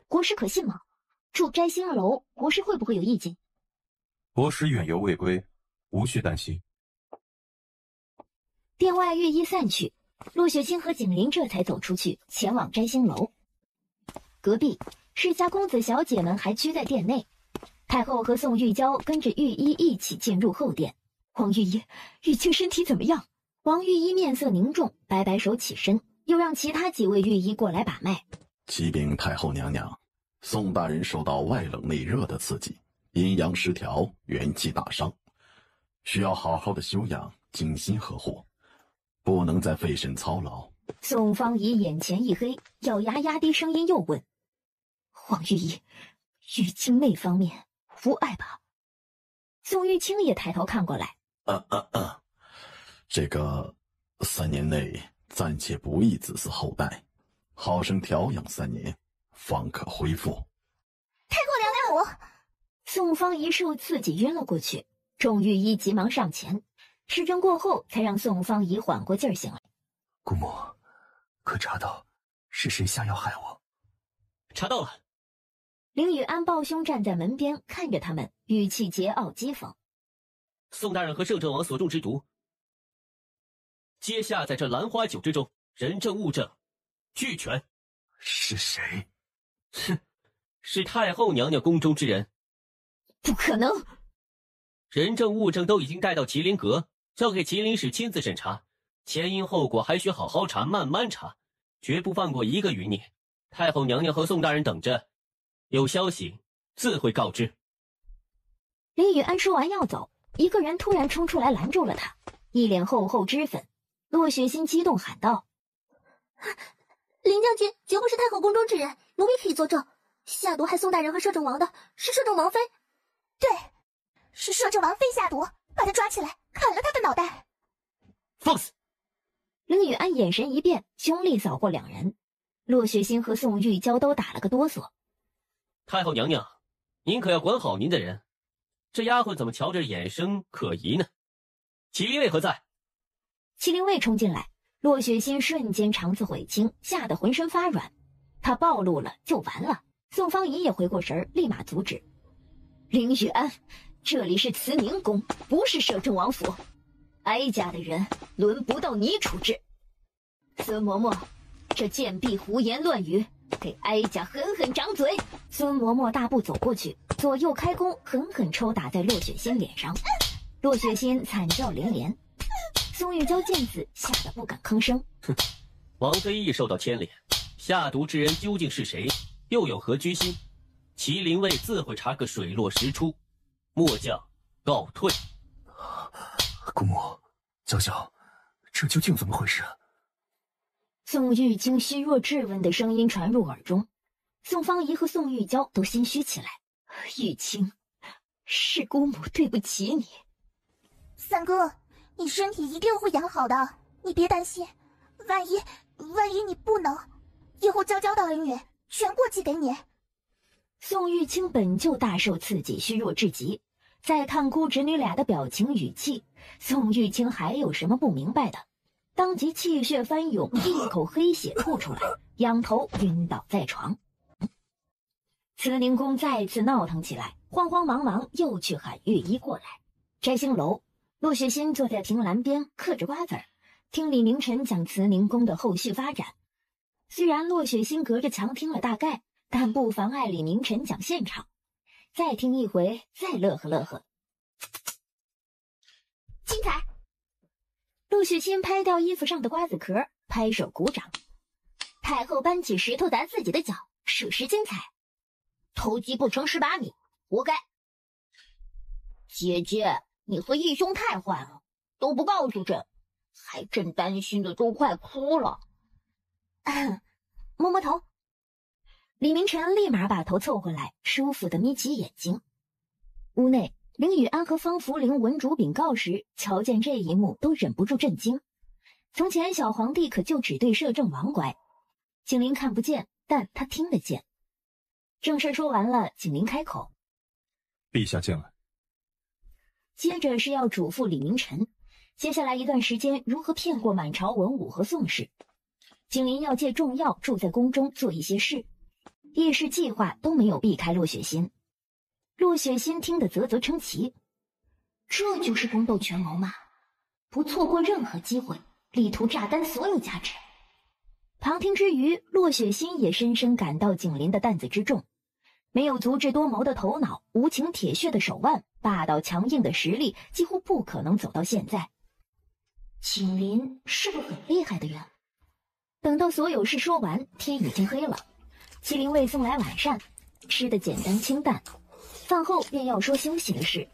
国师可信吗？住摘星楼，国师会不会有意见？国师远游未归，无需担心。殿外乐衣散去，陆雪清和景林这才走出去，前往摘星楼。隔壁世家公子小姐们还居在殿内，太后和宋玉娇跟着御医一起进入后殿。王御医，玉清身体怎么样？王御医面色凝重，摆摆手起身，又让其他几位御医过来把脉。启禀太后娘娘，宋大人受到外冷内热的刺激，阴阳失调，元气大伤，需要好好的休养，精心呵护，不能再费神操劳。宋方仪眼前一黑，咬牙压低声音又问：“王御医，玉清那方面无碍吧？”宋玉清也抬头看过来：“这个3年内暂且不宜子嗣后代，好生调养3年，方可恢复。”太后娘娘，我……宋方仪受刺激晕了过去，众御医急忙上前，施针过后，才让宋方仪缓过劲儿醒来。姑母，可查到是谁下药害我？查到了。林雨安抱胸站在门边，看着他们，语气桀骜讥讽：“宋大人和摄政王所中之毒，皆下在这兰花酒之中，人证物证俱全。”是谁？哼，是太后娘娘宫中之人。不可能！人证物证都已经带到麒麟阁，交给麒麟使亲自审查，前因后果还需好好查，慢慢查，绝不放过一个余孽。太后娘娘和宋大人等着，有消息自会告知。林雨安说完要走，一个人突然冲出来拦住了他，一脸厚厚脂粉。洛雪心激动喊道：“林将军绝不是太后宫中之人，奴婢可以作证，下毒害宋大人和摄政王的是摄政王妃。对，是摄政王妃下毒，把他抓起来，砍了他的脑袋。”放肆！林雨安眼神一变，凶厉扫过两人。洛雪心和宋玉娇都打了个哆嗦。太后娘娘，您可要管好您的人，这丫鬟怎么瞧着眼生可疑呢？麒麟卫何在？麒麟卫冲进来，洛雪心瞬间肠子悔青，吓得浑身发软。他暴露了就完了。宋方仪也回过神，立马阻止：“林雨安，这里是慈宁宫，不是摄政王府，哀家的人轮不到你处置。孙嬷嬷，这贱婢胡言乱语，给哀家狠狠掌嘴！”孙嬷嬷大步走过去，左右开弓，狠狠抽打在洛雪心脸上。洛雪心惨叫连连。宋玉娇见此，吓得不敢吭声。哼，王妃亦受到牵连，下毒之人究竟是谁，又有何居心？麒麟卫自会查个水落石出，末将告退。姑母，娇娇，这究竟怎么回事？宋玉清虚弱质问的声音传入耳中，宋方仪和宋玉娇都心虚起来。玉清，是姑母对不起你。三哥，你身体一定会养好的，你别担心。万一你不能，以后娇娇的恩怨全过继给你。宋玉清本就大受刺激，虚弱至极，再看姑侄女俩的表情语气，宋玉清还有什么不明白的？当即气血翻涌，一口黑血吐出来，仰头晕倒在床。慈宁宫再次闹腾起来，慌慌忙忙又去喊御医过来。摘星楼，陆雪心坐在凭栏边嗑着瓜子儿，听李明晨讲慈宁宫的后续发展。虽然洛雪心隔着墙听了大概，但不妨碍李明晨讲现场。再听一回，再乐呵乐呵。精彩！陆雪心拍掉衣服上的瓜子壳，拍手鼓掌。太后搬起石头砸自己的脚，属实精彩。偷鸡不成蚀把米，活该。姐姐，你和义兄太坏了，都不告诉朕，害朕担心的都快哭了。摸摸头。李明晨立马把头凑过来，舒服地眯起眼睛。屋内，林雨安和方福林闻主禀告时，瞧见这一幕都忍不住震惊。从前小皇帝可就只对摄政王乖，景林看不见，但他听得见。正事说完了，景林开口：“陛下进来。”接着是要嘱咐李明晨，接下来一段时间如何骗过满朝文武和宋氏。景林要借重要住在宫中做一些事。叶氏计划都没有避开骆雪心。骆雪心听得啧啧称奇，这就是宫斗权谋吗？不错过任何机会，力图榨干所有价值。旁听之余，骆雪心也深深感到景林的担子之重。没有足智多谋的头脑，无情铁血的手腕，霸道强硬的实力，几乎不可能走到现在。景林是个很厉害的人。等到所有事说完，天已经黑了。麒麟卫送来晚膳，吃得简单清淡。饭后便要说休息的事。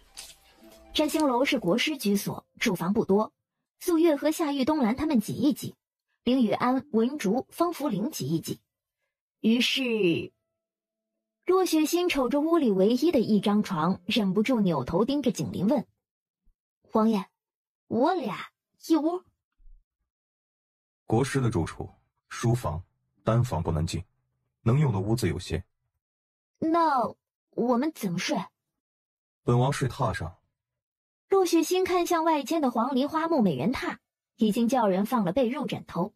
占星楼是国师居所，住房不多。素月和夏玉东兰他们挤一挤，林雨安、文竹、方福林挤一挤。于是骆雪心瞅着屋里唯一的一张床，忍不住扭头盯着景林问：“王爷，我俩一屋？”国师的住处，书房、单房不能进，能用的屋子有限。那我们怎么睡？本王睡榻上。骆雪心看向外间的黄梨花木美人榻，已经叫人放了被褥枕头，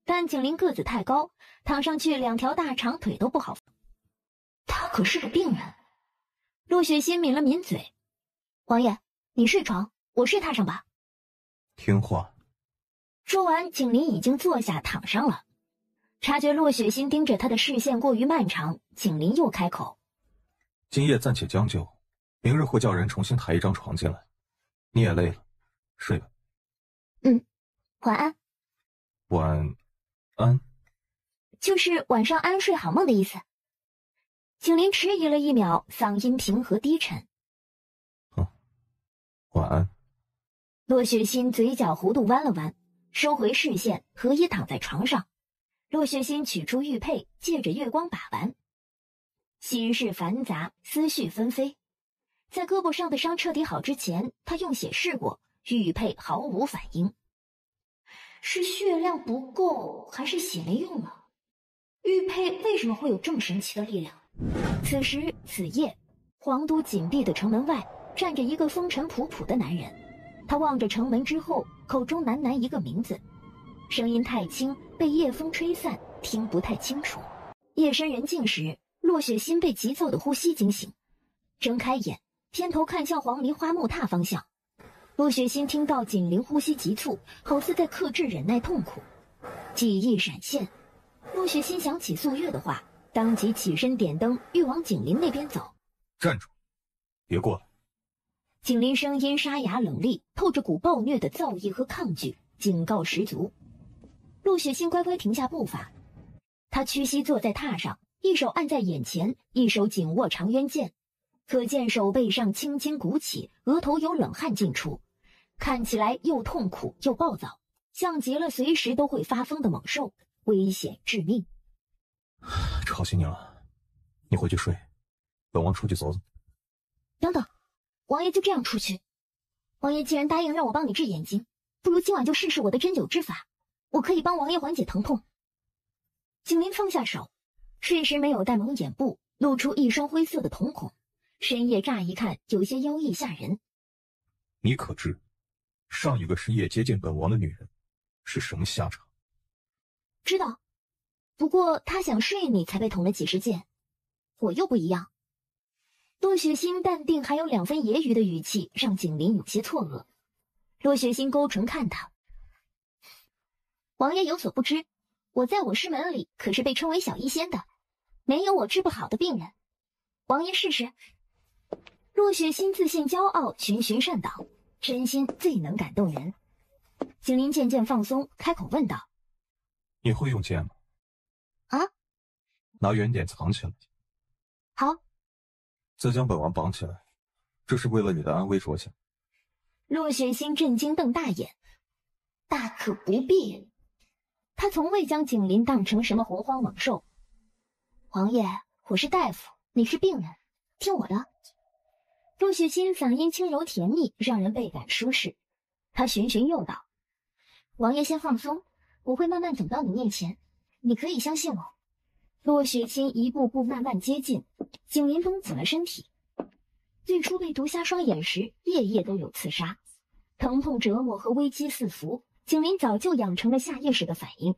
但景林个子太高，躺上去2条大长腿都不好放。他可是个病人。骆雪心抿了抿嘴：“王爷，你睡床，我睡榻上吧。”听话。说完，景林已经坐下躺上了。察觉骆雪心盯着他的视线过于漫长，景林又开口：“今夜暂且将就，明日会叫人重新抬一张床进来。你也累了，睡吧。”“晚安。”“晚安。”就是晚上安睡好梦的意思。景林迟疑了1秒，嗓音平和低沉：“晚安。”骆雪心嘴角弧度弯了弯，收回视线，合衣躺在床上。骆雪心取出玉佩，借着月光把玩。心事繁杂，思绪纷飞。在胳膊上的伤彻底好之前，他用血试过，玉佩毫无反应。是血量不够，还是血没用了？玉佩为什么会有这么神奇的力量？此时此夜，皇都紧闭的城门外站着一个风尘仆仆的男人。他望着城门之后，口中喃喃一个名字，声音太轻，被夜风吹散，听不太清楚。夜深人静时，骆雪心被急躁的呼吸惊醒，睁开眼，偏头看向黄梨花木榻方向。骆雪心听到景林呼吸急促，好似在克制忍耐痛苦。记忆闪现，骆雪心想起素月的话，当即起身点灯，欲往景林那边走。“站住，别过来。”景林声音沙哑冷厉，透着股暴虐的躁意和抗拒，警告十足。骆雪心乖乖停下步伐，他屈膝坐在榻上，一手按在眼前，一手紧握长渊剑，可见手背上轻轻鼓起，额头有冷汗进出，看起来又痛苦又暴躁，像极了随时都会发疯的猛兽，危险致命。“吵醒你了，你回去睡，本王出去走走。”“等等，王爷就这样出去？王爷既然答应让我帮你治眼睛，不如今晚就试试我的针灸之法，我可以帮王爷缓解疼痛。”景林放下手，睡时没有戴蒙眼布，露出一双灰色的瞳孔，深夜乍一看有些妖异吓人。“你可知，上一个深夜接近本王的女人是什么下场？”“知道，不过她想睡你才被捅了几十剑，我又不一样。”骆雪心淡定还有2分揶揄的语气，让景林有些错愕。骆雪心勾唇看他：“王爷有所不知，我在我师门里可是被称为小医仙的，没有我治不好的病人。王爷试试。”骆雪心自信骄傲，循循善导，真心最能感动人。景林渐渐放松，开口问道：“你会用剑吗？”“啊？”“拿远点藏起来。”“好。”“再将本王绑起来，这是为了你的安危着想。”骆雪心震惊瞪大眼：“大可不必。”他从未将景林当成什么洪荒猛兽。“王爷，我是大夫，你是病人，听我的。”骆雪心嗓音轻柔甜蜜，让人倍感舒适。他循循诱导：“王爷先放松，我会慢慢走到你面前，你可以相信我。”骆雪心一步步慢慢接近，景林绷紧了身体。最初被毒瞎双眼时，夜夜都有刺杀，疼痛折磨和危机四伏，景林早就养成了下意识的反应。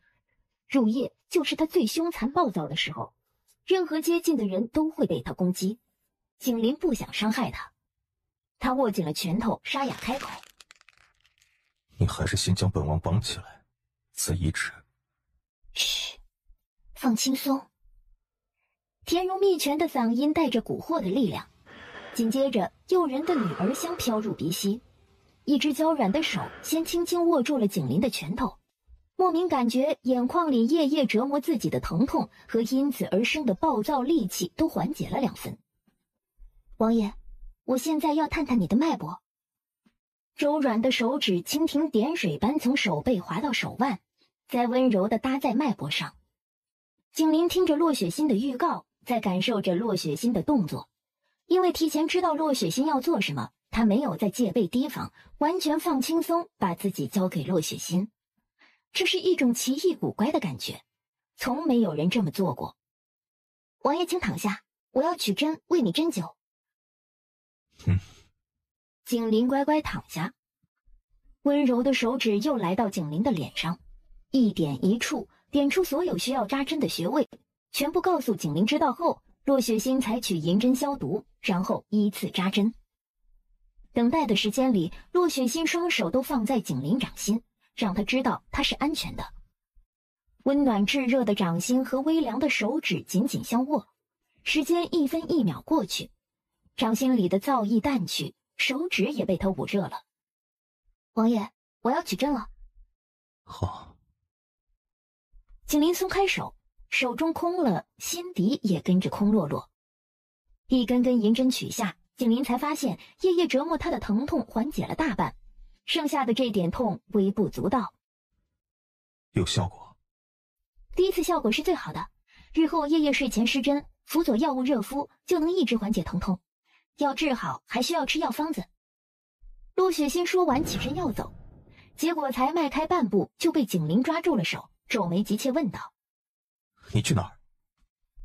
入夜就是他最凶残暴躁的时候，任何接近的人都会被他攻击。景林不想伤害他，他握紧了拳头，沙哑开口：“你还是先将本王绑起来，再医治。”嘘，放轻松。甜如蜜泉的嗓音带着蛊惑的力量，紧接着诱人的女儿香飘入鼻息，一只娇软的手先轻轻握住了景林的拳头，莫名感觉眼眶里夜夜折磨自己的疼痛和因此而生的暴躁戾气都缓解了2分。王爷，我现在要探探你的脉搏。柔软的手指蜻蜓点水般从手背滑到手腕，再温柔地搭在脉搏上。景林听着洛雪欣的预告，在感受着洛雪欣的动作。因为提前知道洛雪欣要做什么，他没有在戒备提防，完全放轻松，把自己交给洛雪欣。这是一种奇异古怪的感觉，从没有人这么做过。王爷请躺下，我要取针为你针灸。景林乖乖躺下，温柔的手指又来到景林的脸上，一点一触点出所有需要扎针的穴位，全部告诉景林知道后，洛雪欣采取银针消毒，然后依次扎针。等待的时间里，洛雪欣双手都放在景林掌心，让他知道他是安全的。温暖炙热的掌心和微凉的手指紧紧相握，时间1分1秒过去，掌心里的燥意淡去，手指也被他捂热了。王爷，我要取针了。好。景林松开手，手中空了，心底也跟着空落落。一根根银针取下，景林才发现夜夜折磨他的疼痛缓解了大半，剩下的这点痛微不足道。有效果。第一次效果是最好的，日后夜夜睡前施针，辅佐药物热敷，就能一直缓解疼痛。要治好还需要吃药方子。陆雪欣说完起身要走，结果才迈开半步就被景林抓住了手，皱眉急切问道：“你去哪儿？”“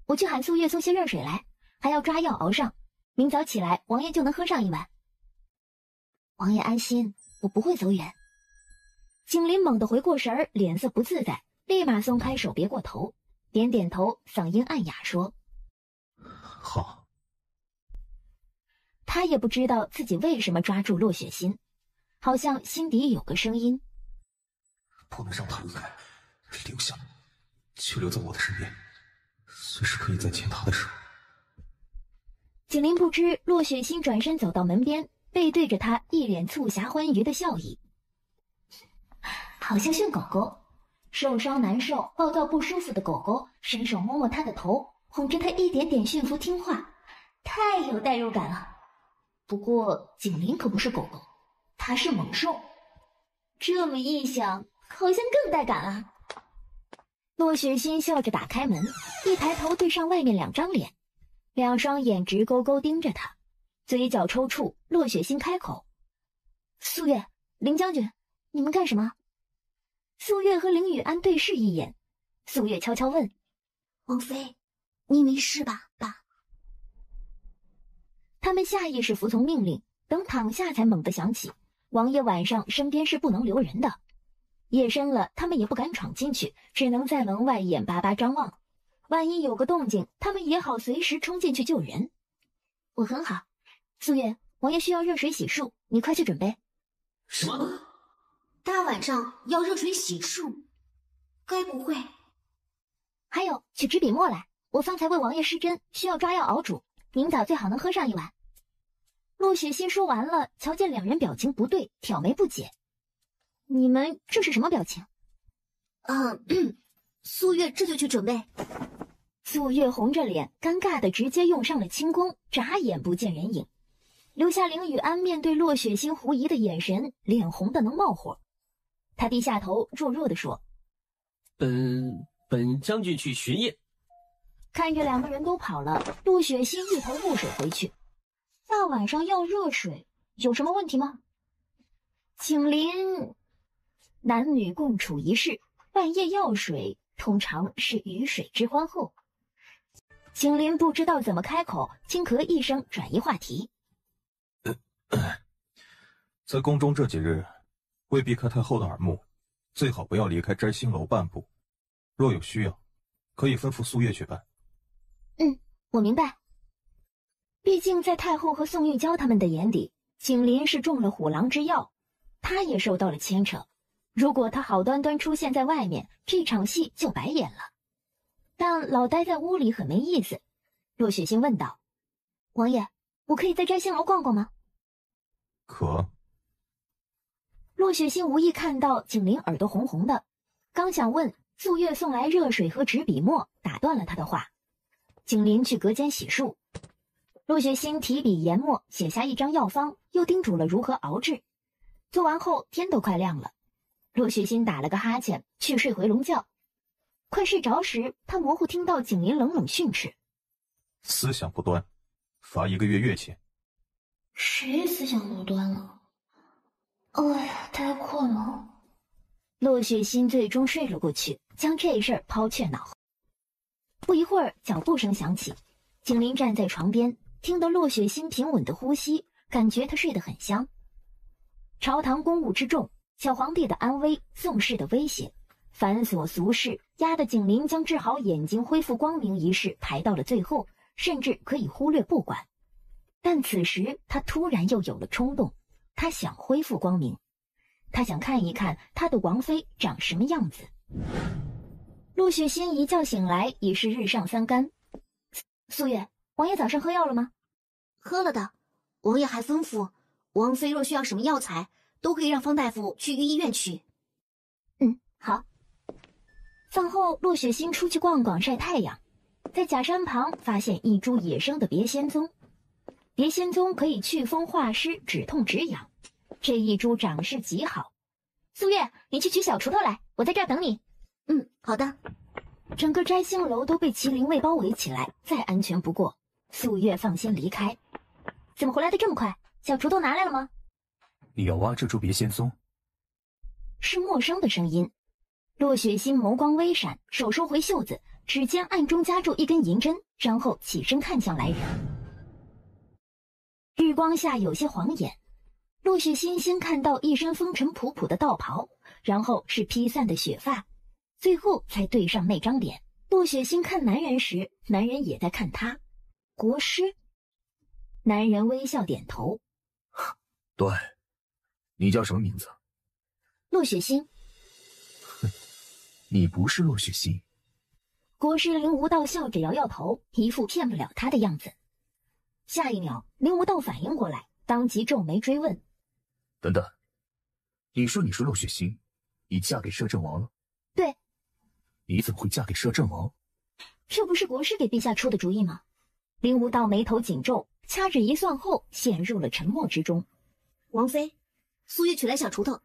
我去喊素月送些热水来，还要抓药熬上，明早起来王爷就能喝上一碗。”“王爷安心，我不会走远。”景林猛地回过神儿，脸色不自在，立马松开手别过头，点点头，嗓音暗哑说：“好。”他也不知道自己为什么抓住洛雪欣，好像心底有个声音：“不能让他离开，留下，就留在我的身边，随时可以再牵他的手。”景林不知洛雪欣转身走到门边，背对着他，一脸促狭欢愉的笑意，好像训狗狗。受伤难受、暴躁不舒服的狗狗，伸手摸摸他的头，哄着他一点点驯服听话，太有代入感了。不过景林可不是狗狗，他是猛兽，这么一想，好像更带感了。洛雪欣笑着打开门，一抬头对上外面2张脸，2双眼直勾勾盯着他，嘴角抽搐。洛雪欣开口：“素月，林将军，你们干什么？”素月和林雨安对视一眼，素月悄悄问：“王妃，你没事吧？爸。”他们下意识服从命令，等躺下才猛地想起，王爷晚上身边是不能留人的。夜深了，他们也不敢闯进去，只能在门外眼巴巴张望。万一有个动静，他们也好随时冲进去救人。我很好，素月，王爷需要热水洗漱，你快去准备。什么？大晚上要热水洗漱？该不会……还有，取支笔墨来，我方才为王爷施针，需要抓药熬煮，明早最好能喝上一碗。洛雪欣说完了，瞧见2人表情不对，挑眉不解：“你们这是什么表情？”素月这就去准备。素月红着脸，尴尬的直接用上了轻功，眨眼不见人影，留下林雨安面对洛雪欣狐疑的眼神，脸红的能冒火。他低下头，弱弱的说：“本将军去巡夜。”看着2个人都跑了，洛雪欣一头雾水回去。大晚上要热水，有什么问题吗？景林，男女共处一室，半夜要水，通常是鱼水之欢后。景林不知道怎么开口，轻咳一声，转移话题：“在宫中这几日，为避开太后的耳目，最好不要离开摘星楼半步。若有需要，可以吩咐素月去办。”我明白。毕竟在太后和宋玉娇他们的眼里，景林是中了虎狼之药，他也受到了牵扯。如果他好端端出现在外面，这场戏就白演了。但老待在屋里很没意思。洛雪心问道：“王爷，我可以在摘星楼逛逛吗？”可。洛雪心无意看到景林耳朵红红的，刚想问，素月送来热水和纸笔墨，打断了他的话。景林去隔间洗漱，洛雪心提笔研墨，写下一张药方，又叮嘱了如何熬制。做完后，天都快亮了。洛雪心打了个哈欠，去睡回笼觉。快睡着时，他模糊听到景林冷冷训斥：“思想不端，罚1个月月钱。”谁思想不端了？哎呀，太困了。洛雪心最终睡了过去，将这事儿抛却脑后。不一会儿，脚步声响起，景林站在床边，听得洛雪心平稳的呼吸，感觉她睡得很香。朝堂公务之重，小皇帝的安危，宋氏的威胁，繁琐俗事压得景林将治好眼睛恢复光明一事排到了最后，甚至可以忽略不管。但此时他突然又有了冲动，他想恢复光明，他想看一看他的王妃长什么样子。陆雪心一觉醒来已是日上三竿。素月，王爷早上喝药了吗？喝了的，王爷还吩咐，王妃若需要什么药材，都可以让方大夫去御医院取。好。饭后，陆雪心出去逛逛晒太阳，在假山旁发现一株野生的别仙宗。别仙宗可以祛风化湿、止痛止痒，这一株长势极好。素月，你去取小锄头来，我在这儿等你。好的。整个摘星楼都被麒麟卫包围起来，再安全不过。素月放心离开。怎么回来的这么快？小锄头拿来了吗？你要挖这株别仙松？是陌生的声音。洛雪心眸光微闪，手收回袖子，指尖暗中夹住一根银针，然后起身看向来人。日光下有些晃眼，洛雪心先看到一身风尘仆仆的道袍，然后是披散的雪发，最后才对上那张脸。洛雪心看男人时，男人也在看她。国师。男人微笑点头。对，你叫什么名字？洛雪心。你不是洛雪心。国师林无道笑着摇摇头，一副骗不了他的样子。下一秒，林无道反应过来，当即皱眉追问：“等等，你说你是洛雪心，你嫁给摄政王了？”“对。”“你怎么会嫁给摄政王？”“这不是国师给陛下出的主意吗？”林无道眉头紧皱，掐指一算后，陷入了沉默之中。王妃，苏月取来小锄头。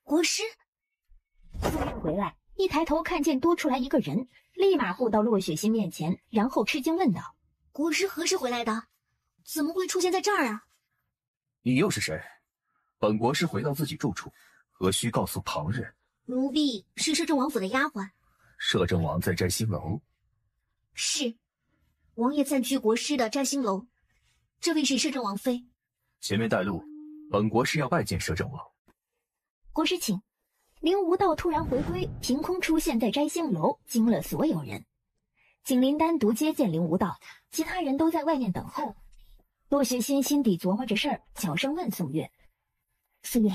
国师。苏月回来，一抬头看见多出来一个人，立马护到洛雪心面前，然后吃惊问道：“国师何时回来的？怎么会出现在这儿啊？”“你又是谁？本国师回到自己住处，何须告诉旁人？”“奴婢是摄政王府的丫鬟。”“摄政王在摘星楼？”“是，王爷暂居国师的摘星楼。这位是摄政王妃。”“前面带路，本国师要拜见摄政王。”“国师请。”林无道突然回归，凭空出现在摘星楼，惊了所有人。景林单独接见林无道，其他人都在外面等候。洛雪心心底琢磨着事儿，小声问宋月：“宋月，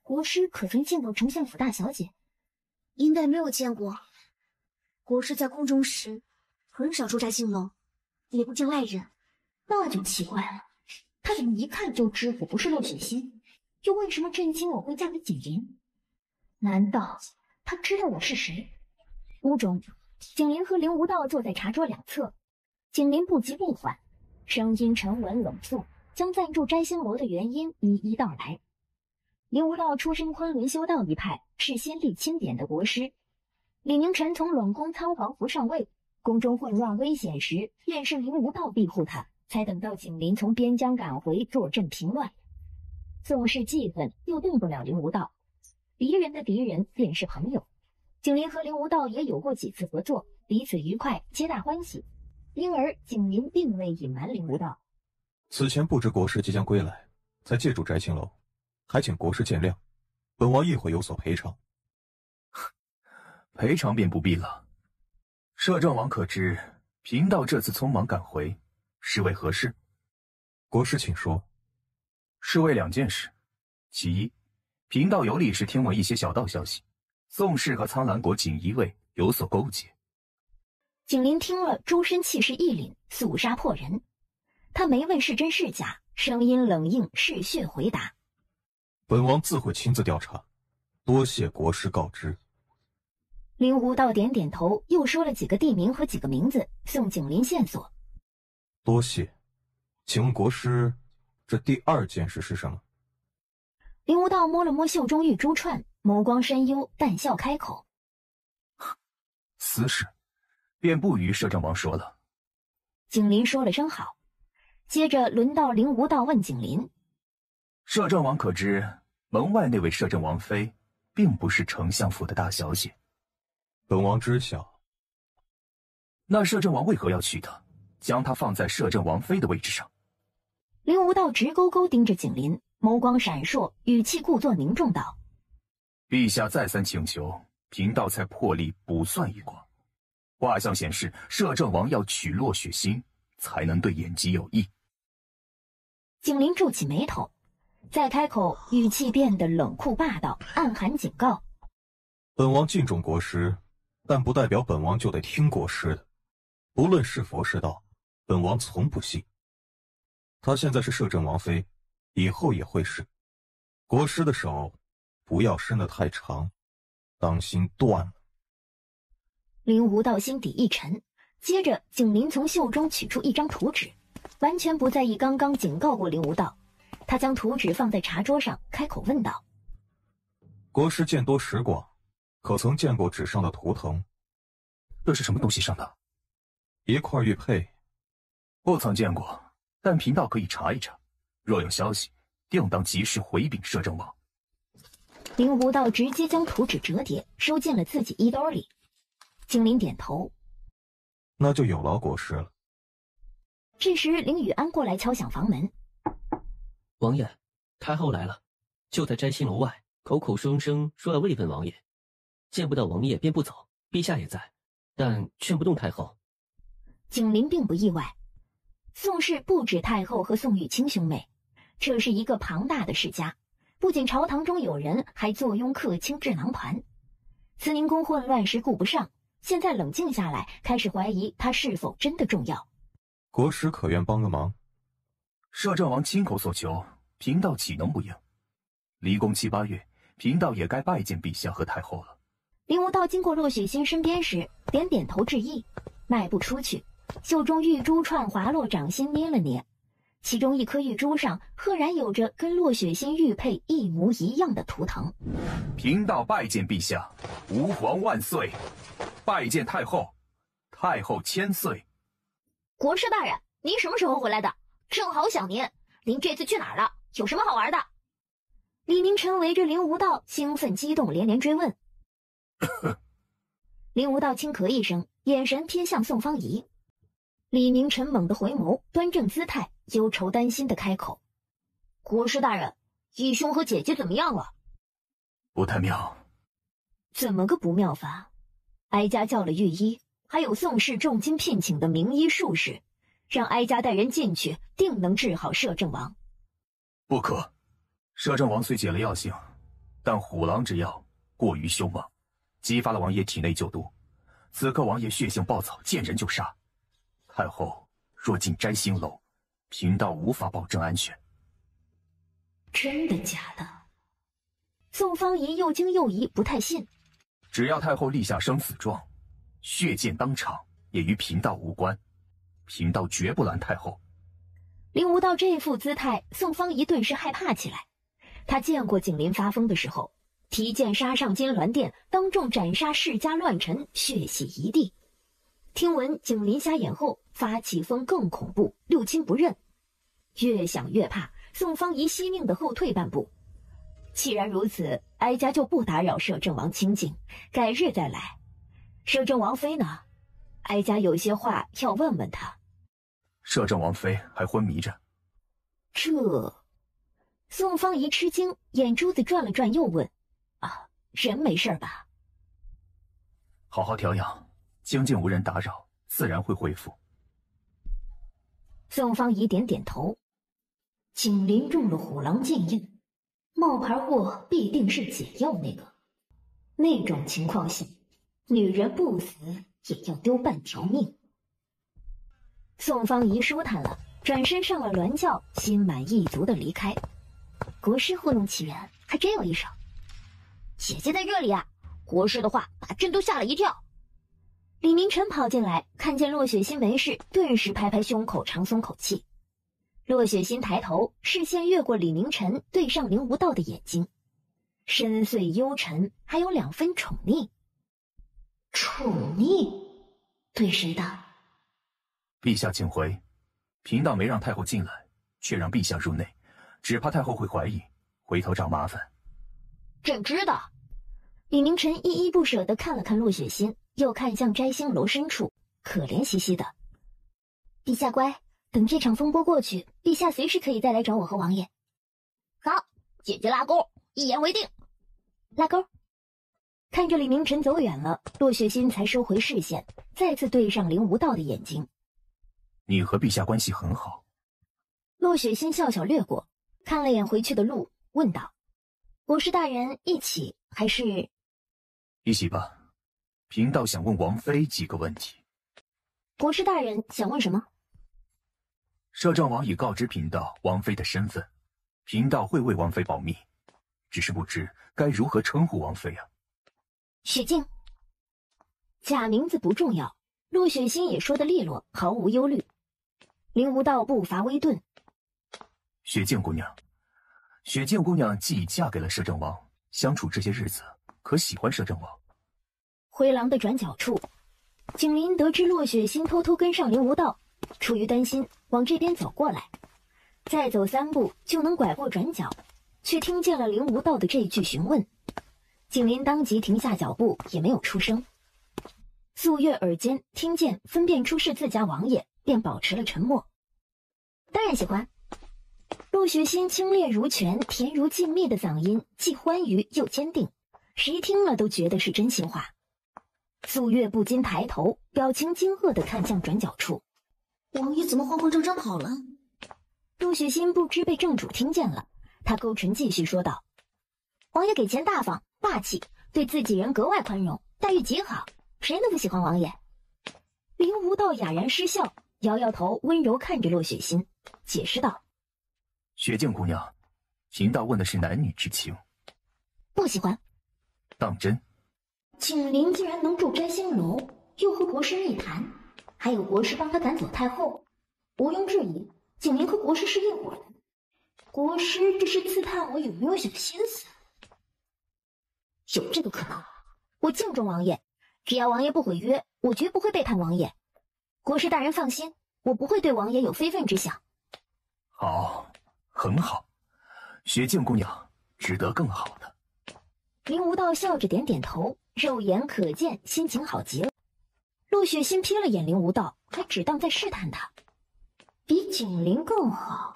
国师可曾见过丞相府大小姐？”“应该没有见过。国师在宫中时，很少出摘星楼，也不见外人。”“那就奇怪了，他怎么一看就知我不是洛雪心，又为什么震惊我会嫁给景林？难道他知道我是谁？”屋中，景林和林无道坐在茶桌两侧。景林不急不缓，声音沉稳冷肃，将暂住摘星楼的原因一一道来。林无道出身昆仑修道一派，是先帝钦点的国师。李宁晨从冷宫仓皇扶上位，宫中混乱危险时，便是林无道庇护他，才等到景林从边疆赶回，坐镇平乱。宋氏记恨，又动不了林无道。敌人的敌人便是朋友，景林和林无道也有过几次合作，彼此愉快，皆大欢喜，因而景林并未隐瞒林无道。此前不知国师即将归来，才借住摘星楼，还请国师见谅，本王亦会有所赔偿。赔偿便不必了。摄政王可知，贫道这次匆忙赶回，是为何事？国师请说。是为2件事。其一，贫道游历时听闻一些小道消息，宋氏和苍兰国锦衣卫有所勾结。景林听了，周身气势一凛，肃杀破人。他没问是真是假，声音冷硬，嗜血回答：本王自会亲自调查，多谢国师告知。林无道点点头，又说了几个地名和几个名字，送景林线索。多谢。请问国师，这第2件事是什么？林无道摸了摸袖中玉珠串，眸光深幽，淡笑开口：私事便不与摄政王说了。景林说了声好，接着轮到林无道问景林：摄政王可知门外那位摄政王妃并不是丞相府的大小姐？本王知晓。那摄政王为何要娶她，将她放在摄政王妃的位置上？林无道直勾勾盯着景林，眸光闪烁，语气故作凝重道：陛下再三请求，贫道才破例卜算一卦。卦象显示，摄政王要娶落雪心，才能对延吉有益。景林皱起眉头，再开口，语气变得冷酷霸道，暗含警告：本王敬重国师，但不代表本王就得听国师的。不论是佛是道，本王从不信。她现在是摄政王妃，以后也会是。国师的手不要伸得太长，当心断了。林无道心底一沉，接着景林从袖中取出一张图纸，完全不在意刚刚警告过林无道。他将图纸放在茶桌上，开口问道：国师见多识广，可曾见过纸上的图腾？这是什么东西上的？一块玉佩。不曾见过，但贫道可以查一查，若有消息，定当及时回禀摄政王。林无道直接将图纸折叠，收进了自己衣兜里。景林点头：那就有劳国师了。这时林雨安过来敲响房门：王爷，太后来了，就在摘星楼外，口口声声说要慰问王爷，见不到王爷便不走，陛下也在，但劝不动太后。景林并不意外，宋氏不止太后和宋玉清兄妹，这是一个庞大的世家，不仅朝堂中有人，还坐拥客卿智囊团。慈宁宫混乱时顾不上，现在冷静下来，开始怀疑他是否真的重要。国师可愿帮个忙？摄政王亲口所求，贫道岂能不应？离宫7、8月，贫道也该拜见陛下和太后了。林无道经过洛雪心身边时，点点头致意，迈步出去，袖中玉珠串滑落掌心捏了捏，其中一颗玉珠上赫然有着跟洛雪心玉佩一模一样的图腾。贫道拜见陛下，吾皇万岁！拜见太后，太后千岁！国师大人，您什么时候回来的？正好想您。您这次去哪儿了？有什么好玩的？李明晨围着林无道，兴奋激动，连连追问。林无道轻咳一声，眼神偏向宋方仪。李明晨猛地回眸，端正姿态，忧愁担心的开口：国师大人，义兄和姐姐怎么样了？不太妙。怎么个不妙法？哀家叫了御医，还有宋氏重金聘请的名医术士，让哀家带人进去，定能治好摄政王。不可，摄政王虽解了药性，但虎狼之药过于凶猛，激发了王爷体内旧毒。此刻王爷血性暴躁，见人就杀。太后若进摘星楼，贫道无法保证安全。真的假的？宋方仪又惊又疑，不太信。只要太后立下生死状，血溅当场，也与贫道无关。贫道绝不拦太后。林无道这副姿态，宋方仪顿时害怕起来。他见过景林发疯的时候，提剑杀上金銮殿，当众斩杀世家乱臣，血洗一地。听闻景林瞎眼后发起疯更恐怖，六亲不认。越想越怕，宋方仪惜命的后退半步。既然如此，哀家就不打扰摄政王清静，改日再来。摄政王妃呢？哀家有些话要问问她。摄政王妃还昏迷着。这……宋方仪吃惊，眼珠子转了转，又问：“人没事吧？”好好调养，清静无人打扰，自然会恢复。宋方仪点点头。景林中了虎狼禁印，冒牌货必定是解药那个。那种情况下，女人不死也要丢半条命。宋方仪舒坦了，转身上了銮轿，心满意足地离开。国师糊弄起人还真有一手。姐姐在这里啊，国师的话把朕都吓了一跳。李明晨跑进来，看见洛雪欣没事，顿时拍拍胸口，长松口气。洛雪欣抬头，视线越过李明晨，对上林无道的眼睛，深邃幽沉，还有2分宠溺。宠溺？对谁的？陛下请回。贫道没让太后进来，却让陛下入内，只怕太后会怀疑，回头找麻烦。朕知道。李明晨依依不舍地看了看洛雪欣，又看向摘星楼深处，可怜兮兮的。陛下乖，等这场风波过去，陛下随时可以再来找我和王爷。好，姐姐拉钩，一言为定。拉钩。看着李明晨走远了，洛雪欣才收回视线，再次对上林无道的眼睛。你和陛下关系很好。洛雪欣笑笑掠过，看了眼回去的路，问道：国师大人一起还是？一起吧。贫道想问王妃几个问题。国师大人想问什么？摄政王已告知贫道王妃的身份，贫道会为王妃保密，只是不知该如何称呼王妃啊。雪静。假名字不重要，洛雪欣也说得利落，毫无忧虑。林无道步伐微顿。雪静姑娘，雪静姑娘既已嫁给了摄政王，相处这些日子可喜欢摄政王？回廊的转角处，景林得知洛雪欣偷偷跟上林无道，出于担心往这边走过来，再走3步就能拐过转角，却听见了林无道的这句询问。景林当即停下脚步，也没有出声。素月耳尖听见分辨出是自家王爷，便保持了沉默。当然喜欢。陆雪欣清冽如泉，甜如静谧的嗓音既欢愉又坚定，谁听了都觉得是真心话。素月不禁抬头，表情惊愕地看向转角处。王爷怎么慌慌张张跑了？陆雪欣不知被正主听见了，她勾唇继续说道：王爷给钱大方霸气，对自己人格外宽容，待遇极好，谁能不喜欢王爷？林无道哑然失笑，摇摇头，温柔看着洛雪欣，解释道：雪静姑娘，贫道问的是男女之情。不喜欢。当真？景林竟然能住摘星楼，又和国师密谈，还有国师帮他赶走太后，毋庸置疑，景林和国师是一伙的。国师这是刺探我有没有小心思。有这个可能。我敬重王爷，只要王爷不毁约，我绝不会背叛王爷。国师大人放心，我不会对王爷有非分之想。好，很好，雪静姑娘值得更好的。林无道笑着点点头，肉眼可见心情好极了。陆雪欣瞥了眼林无道，还只当在试探他，比景林更好。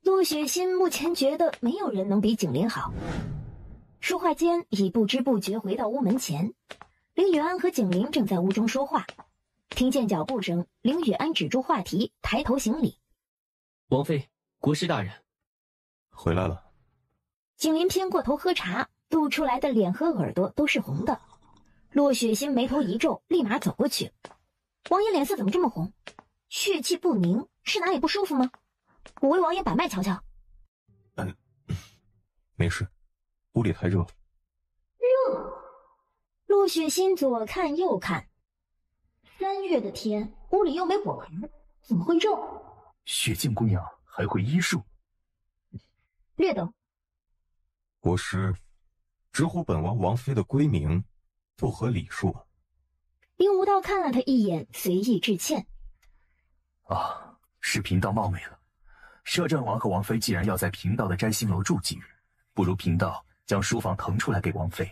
陆雪欣目前觉得没有人能比景林好。说话间已不知不觉回到屋门前，林雨安和景林正在屋中说话。听见脚步声，林雨安止住话题，抬头行礼：王妃，国师大人回来了。景林偏过头喝茶，露出来的脸和耳朵都是红的。洛雪欣眉头一皱，立马走过去：王爷脸色怎么这么红？血气不宁，是哪里不舒服吗？我为王爷把脉瞧瞧。没事，屋里太热了。热？洛雪欣左看右看，3月的天，屋里又没火盆，怎么会热？雪静姑娘还会医术？略懂。国师，直呼本王王妃的闺名，不合礼数啊。林无道看了他一眼，随意致歉：啊，是贫道冒昧了。摄政王和王妃既然要在贫道的摘星楼住几日，不如贫道将书房腾出来给王妃。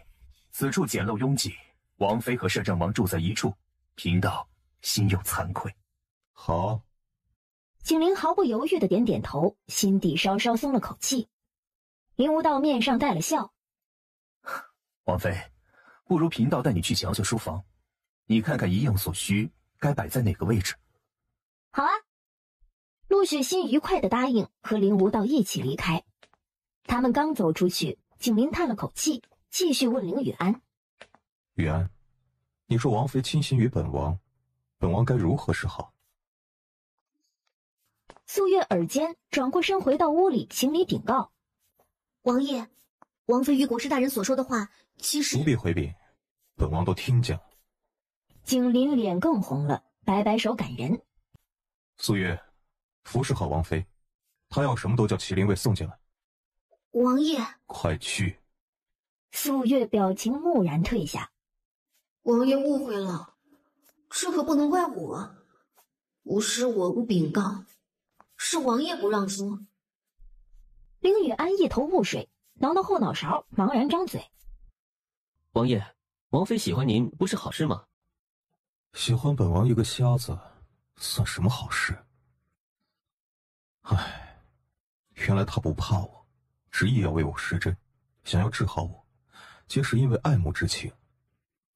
此处简陋拥挤，王妃和摄政王住在一处，贫道心有惭愧。好。景林毫不犹豫的点点头，心底稍稍松了口气。林无道面上带了笑：王妃，不如贫道带你去瞧瞧书房，你看看一应所需，该摆在哪个位置？好啊。陆雪欣愉快地答应，和林无道一起离开。他们刚走出去，景林叹了口气，继续问林雨安：雨安，你说王妃倾心于本王，本王该如何是好？素月耳尖，转过身回到屋里，行礼禀告：王爷，王妃与国师大人所说的话，其实不必回禀，本王都听见了。景林脸更红了，摆摆手感人：素月，服侍好王妃，她要什么都叫麒麟卫送进来。王爷，快去。素月表情木然退下。王爷误会了，这可不能怪我，不是我不禀告，是王爷不让说。林雨安一头雾水，挠挠后脑勺，茫然张嘴：王爷，王妃喜欢您不是好事吗？喜欢本王一个瞎子，算什么好事？唉，原来他不怕我，执意要为我施针，想要治好我，皆是因为爱慕之情。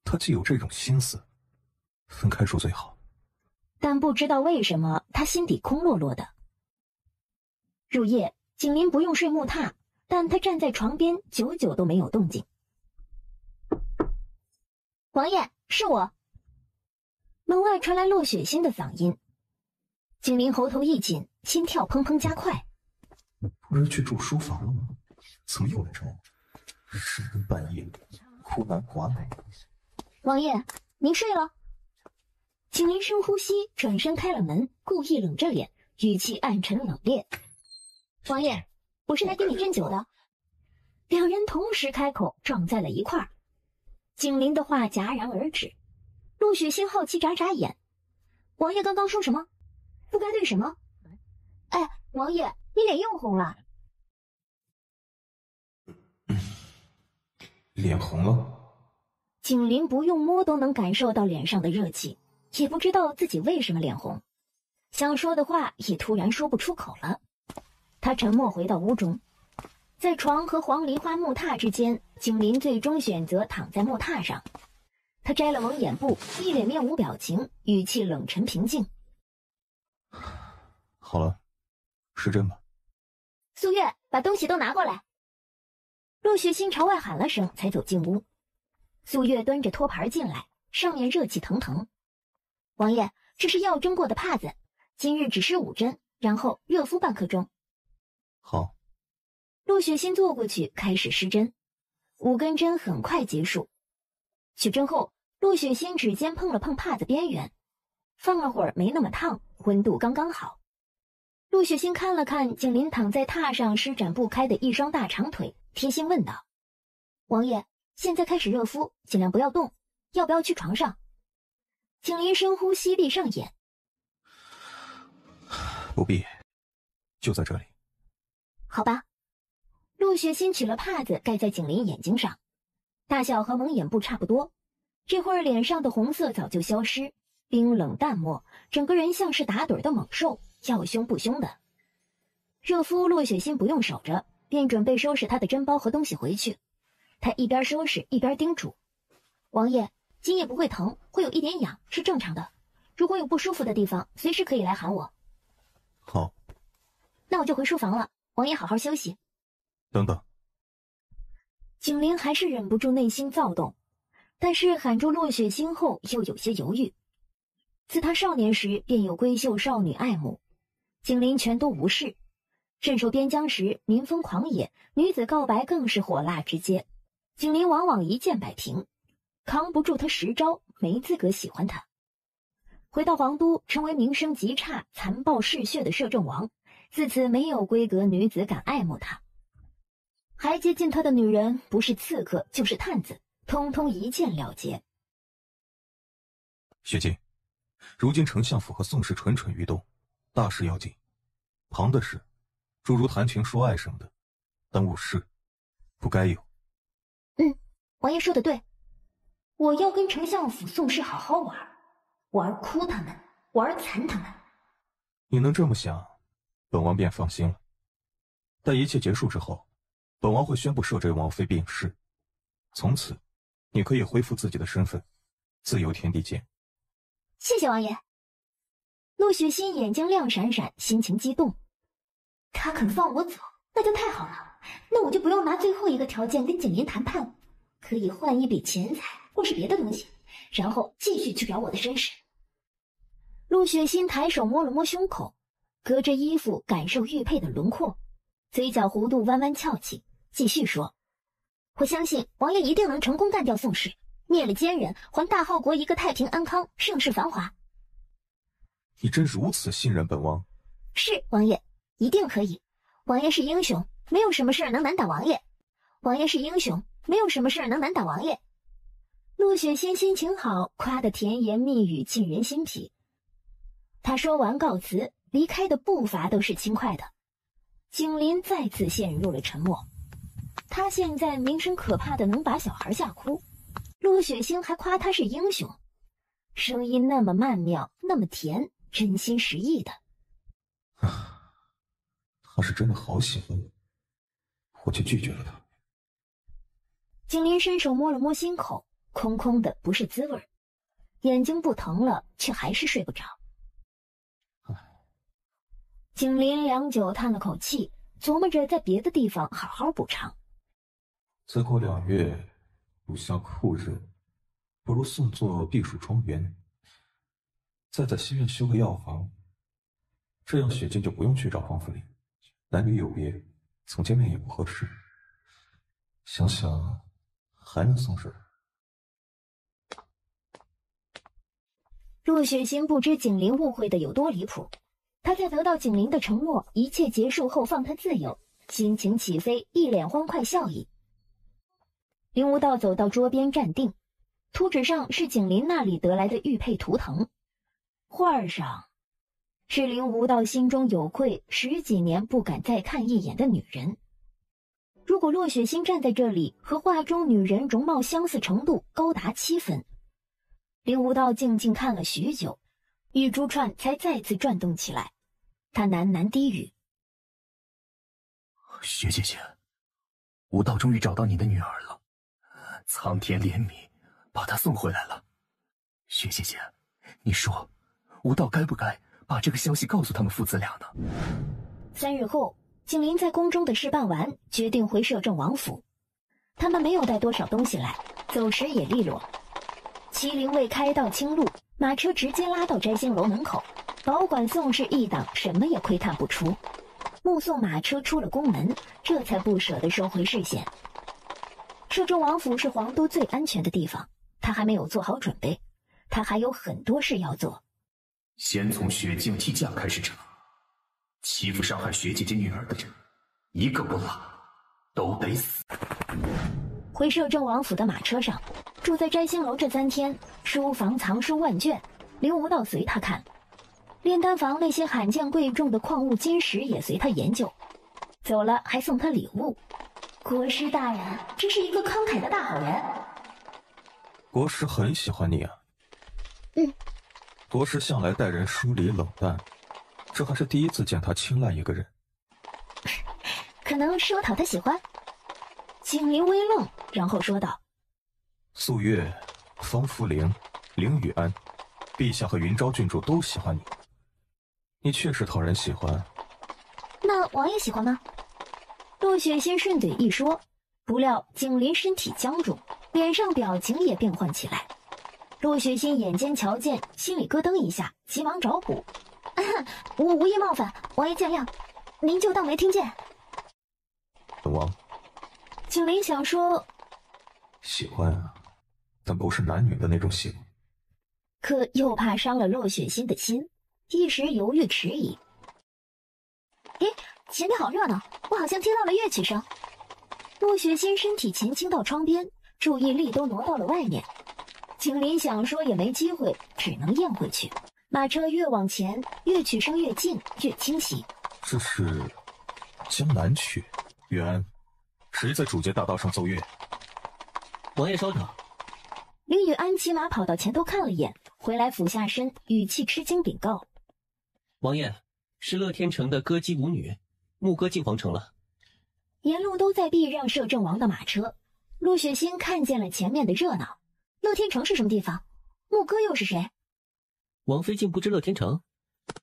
他既有这种心思，分开住最好。但不知道为什么，他心底空落落的。入夜，景林不用睡木榻，但他站在床边，久久都没有动静。王爷，是我。门外传来骆雪欣的嗓音。景林喉头一紧，心跳砰砰加快。不是去住书房了吗？怎么又来找我？深更半夜，孤男寡女。王爷，您睡了？景林深呼吸，转身开了门，故意冷着脸，语气暗沉冷冽：王爷，我是来给你斟酒的。两人同时开口，撞在了一块儿。景林的话戛然而止。陆雪欣好奇眨眨眼：王爷刚刚说什么？不该对什么？哎，王爷，你脸又红了。脸红了？景林不用摸都能感受到脸上的热气，也不知道自己为什么脸红，想说的话也突然说不出口了。他沉默回到屋中，在床和黄梨花木榻之间，景林最终选择躺在木榻上。他摘了蒙眼布，一脸面无表情，语气冷沉平静：好了，施针吧。素月，把东西都拿过来。陆雪欣朝外喊了声，才走进屋。素月端着托盘进来，上面热气腾腾。王爷，这是药蒸过的帕子，今日只施5针，然后热敷半刻钟。好。陆雪欣坐过去，开始施针。5根针很快结束。取针后，陆雪欣指尖碰了碰帕子边缘，放了会儿没那么烫，温度刚刚好。陆雪欣看了看景林躺在榻上施展不开的一双大长腿，贴心问道：王爷，现在开始热敷，尽量不要动，要不要去床上？景林深呼吸，闭上眼：不必，就在这里。好吧。陆雪欣取了帕子盖在景林眼睛上，大小和蒙眼布差不多。这会儿脸上的红色早就消失，冰冷淡漠，整个人像是打盹的猛兽，要凶不凶的。热敷陆雪欣不用守着，便准备收拾她的针包和东西回去。她一边收拾一边叮嘱：王爷，今夜不会疼，会有一点痒，是正常的。如果有不舒服的地方，随时可以来喊我。好。那我就回书房了，王爷好好休息。等等。景林还是忍不住内心躁动，但是喊住陆雪欣后又有些犹豫。自他少年时便有闺秀少女爱慕，景林全都无视。镇守边疆时民风狂野，女子告白更是火辣直接，景林往往一剑摆平，扛不住他10招，没资格喜欢他。回到皇都，成为名声极差、残暴嗜血的摄政王，自此没有闺阁女子敢爱慕他。还接近他的女人，不是刺客就是探子，通通一剑了结。雪静，如今丞相府和宋氏蠢蠢欲动，大事要紧，旁的事，诸如谈情说爱什么的，耽误事，不该有。王爷说的对，我要跟丞相府宋氏好好玩，玩哭他们，玩残他们。你能这么想，本王便放心了。待一切结束之后，本王会宣布摄政王妃病逝，从此，你可以恢复自己的身份，自由天地间。谢谢王爷。陆雪心眼睛亮闪闪，心情激动。他肯放我走，那就太好了。那我就不用拿最后一个条件跟景林谈判，可以换一笔钱财或是别的东西，然后继续去表我的身世。陆雪心抬手摸了摸胸口，隔着衣服感受玉佩的轮廓，嘴角弧度弯弯翘起，继续说：我相信王爷一定能成功干掉宋氏，灭了奸人，还大浩国一个太平安康，盛世繁华。你真如此信任本王？是，王爷，一定可以。王爷是英雄，没有什么事儿能难倒王爷。王爷是英雄，没有什么事儿能难倒王爷。陆雪心心情好，夸得甜言蜜语沁人心脾。他说完告辞，离开的步伐都是轻快的。景林再次陷入了沉默。他现在名声可怕的能把小孩吓哭，陆雪心还夸他是英雄，声音那么曼妙，那么甜，真心实意的。他是真的好喜欢我，我就拒绝了他。景林伸手摸了摸心口，空空的不是滋味，眼睛不疼了，却还是睡不着。景林良久叹了口气，琢磨着在别的地方好好补偿。再过2月，入夏酷热，不如送座避暑庄园，再在西院修个药房，这样雪静就不用去找黄甫林，男女有别，总见面也不合适。想想还能送什么？陆雪心不知景林误会的有多离谱，他在得到景林的承诺一切结束后放他自由，心情起飞，一脸欢快笑意。林无道走到桌边站定，图纸上是景林那里得来的玉佩图腾，画上是林无道心中有愧10几年不敢再看一眼的女人。如果洛雪心站在这里，和画中女人容貌相似程度高达7分。林无道静静看了许久，玉珠串才再次转动起来。他喃喃低语：雪姐姐，无道终于找到你的女儿了，苍天怜悯，把她送回来了。雪姐姐，你说无道该不该把这个消息告诉他们父子俩呢？3日后，景林在宫中的事办完，决定回摄政王府。他们没有带多少东西来，走时也利落。麒麟卫开道清路，马车直接拉到摘星楼门口，保管宋氏一党什么也窥探不出。目送马车出了宫门，这才不舍得收回视线。摄政王府是皇都最安全的地方，他还没有做好准备，他还有很多事要做。先从雪静替嫁开始查，欺负伤害雪姐姐女儿的人，一个不落，都得死。回摄政王府的马车上，住在摘星楼这3天，书房藏书万卷，林无道随他看。炼丹房那些罕见贵重的矿物金石也随他研究，走了还送他礼物。国师大人真是一个慷慨的大好人。国师很喜欢你啊。国师向来待人疏离冷淡，这还是第一次见他青睐一个人。可能是我讨他喜欢。景林微愣，然后说道：素月、方福陵、凌雨安，陛下和云昭郡主都喜欢你，你确实讨人喜欢。那王爷喜欢吗？洛雪心顺嘴一说，不料景林身体僵住，脸上表情也变换起来。洛雪心眼尖瞧见，心里咯噔一下，急忙找补：我无意冒犯，王爷见谅，您就当没听见。本王景林想说喜欢啊，但不是男女的那种喜欢，可又怕伤了洛雪心的心，一时犹豫迟疑。前面好热闹，我好像听到了乐曲声。洛雪心身体前倾到窗边，注意力都挪到了外面。景林想说也没机会，只能咽回去。马车越往前，乐曲声越近，越清晰。这是江南曲。月安，谁在主街大道上奏乐？王爷稍等。林雨安骑马跑到前头看了眼，回来俯下身，语气吃惊禀告：王爷，是乐天城的歌姬舞女，牧歌进皇城了。沿路都在避让摄政王的马车，陆雪心看见了前面的热闹。乐天城是什么地方？牧歌又是谁？王妃竟不知乐天成？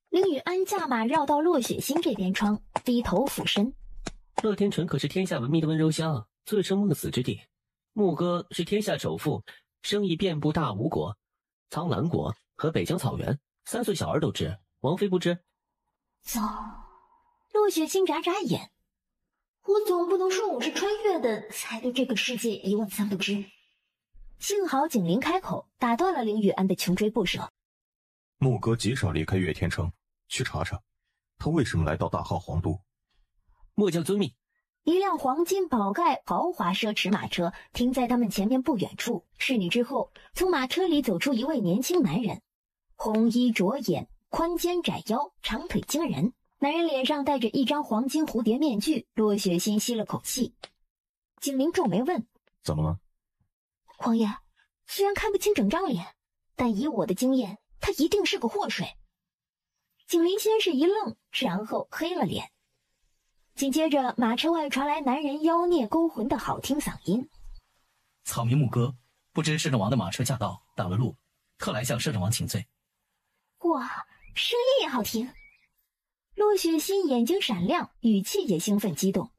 林雨安驾马绕到洛雪欣这边窗，低头俯身。乐天成可是天下闻名的温柔乡，自称梦死之地。牧歌是天下首富，生意遍布大吴国、苍兰国和北疆草原，3岁小儿都知。王妃不知？走。洛雪欣眨眨眼，我总不能说我是穿越的，才对这个世界一问三不知。幸好景林开口，打断了林雨安的穷追不舍。牧歌极少离开月天城，去查查他为什么来到大号皇都。末将遵命。一辆黄金宝盖豪华奢侈马车停在他们前面不远处。侍女之后，从马车里走出一位年轻男人，红衣着眼，宽肩窄腰，长腿惊人。男人脸上戴着一张黄金蝴蝶面具。洛雪欣吸了口气。景林皱眉问：怎么了？皇爷，虽然看不清整张脸，但以我的经验，他一定是个祸水。景林先是一愣，然后黑了脸。紧接着，马车外传来男人妖孽勾魂的好听嗓音：草民牧歌，不知摄政王的马车驾到，挡了路，特来向摄政王请罪。哇，声音也好听。洛雪欣眼睛闪亮，语气也兴奋激动。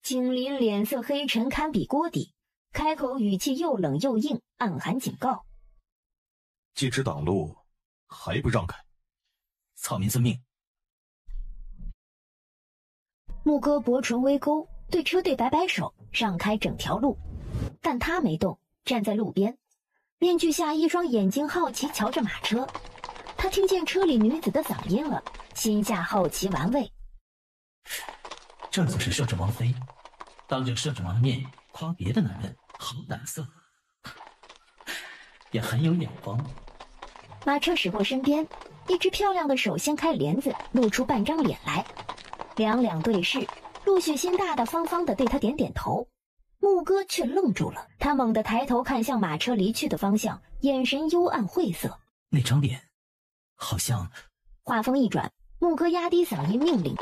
景林脸色黑沉，堪比锅底，开口语气又冷又硬，暗含警告：既知挡路，还不让开？草民遵命。牧歌薄唇微勾，对车队摆摆手，让开整条路。但他没动，站在路边，面具下一双眼睛好奇瞧着马车。他听见车里女子的嗓音了，心下好奇玩味。这就是摄政王妃，当着摄政王的面夸别的男人，好胆色，也很有眼光。马车驶过身边，一只漂亮的手掀开帘子，露出半张脸来。两两对视，陆雪欣大大方方地对他点点头。牧歌却愣住了，他猛地抬头看向马车离去的方向，眼神幽暗晦涩。那张脸好像……话锋一转，牧歌压低嗓音命令：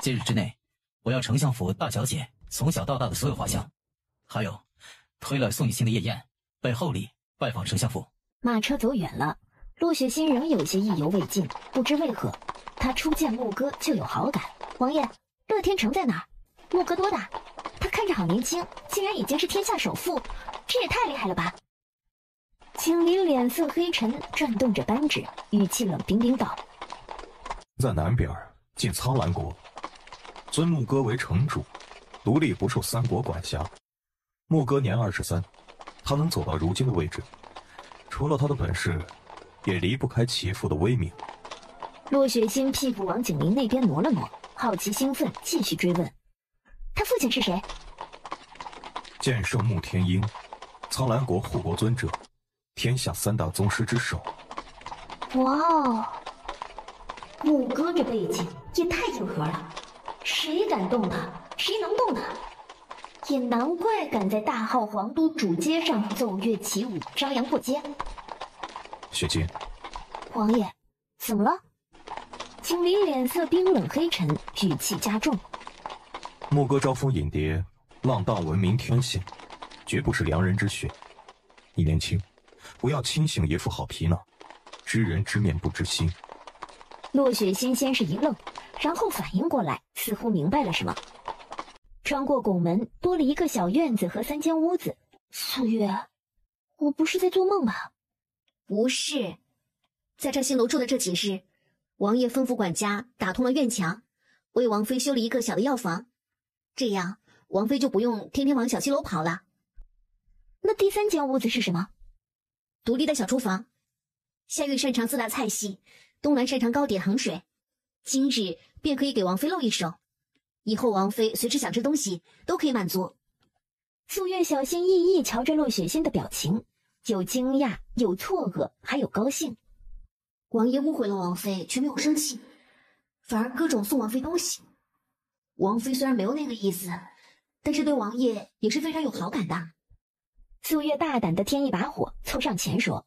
今日之内，我要丞相府大小姐从小到大的所有画像，还有推了宋雨欣的夜宴，备厚礼拜访丞相府。马车走远了，陆雪欣仍有些意犹未尽，不知为何他初见牧歌就有好感。王爷，乐天成在哪儿？牧歌多大？他看着好年轻，竟然已经是天下首富，这也太厉害了吧！景林脸色黑沉，转动着扳指，语气冷冰冰道：在南边进苍兰国，尊牧歌为城主，独立不受三国管辖。牧歌年23，他能走到如今的位置，除了他的本事，也离不开其父的威名。陆雪欣屁股往景林那边挪了挪，好奇兴奋，继续追问：他父亲是谁？剑圣穆天鹰，苍兰国护国尊者，天下3大宗师之首。哇哦，牧歌这背景也太硬核了，谁敢动他？谁能动他？也难怪敢在大号皇都主街上奏乐起舞，张扬过街。雪欣，王爷，怎么了？景林脸色冰冷黑沉，语气加重：牧歌招蜂引蝶，浪荡闻名天下，绝不是良人之选。你年轻，不要轻信一副好皮囊，知人知面不知心。洛雪欣先是一愣，然后反应过来，似乎明白了什么。穿过拱门，多了一个小院子和3间屋子。素月，我不是在做梦吧？不是，在这新楼住的这几日，王爷吩咐管家打通了院墙，为王妃修了一个小的药房，这样王妃就不用天天往小西楼跑了。那第3间屋子是什么？独立的小厨房，夏月擅长4大菜系，东南擅长糕点衡水，今日便可以给王妃露一手，以后王妃随时想吃东西都可以满足。素月小心翼翼瞧着洛雪欣的表情，有惊讶，有错愕，还有高兴。王爷误会了王妃，却没有生气，反而各种送王妃东西。王妃虽然没有那个意思，但是对王爷也是非常有好感的。素月大胆地添一把火，凑上前说：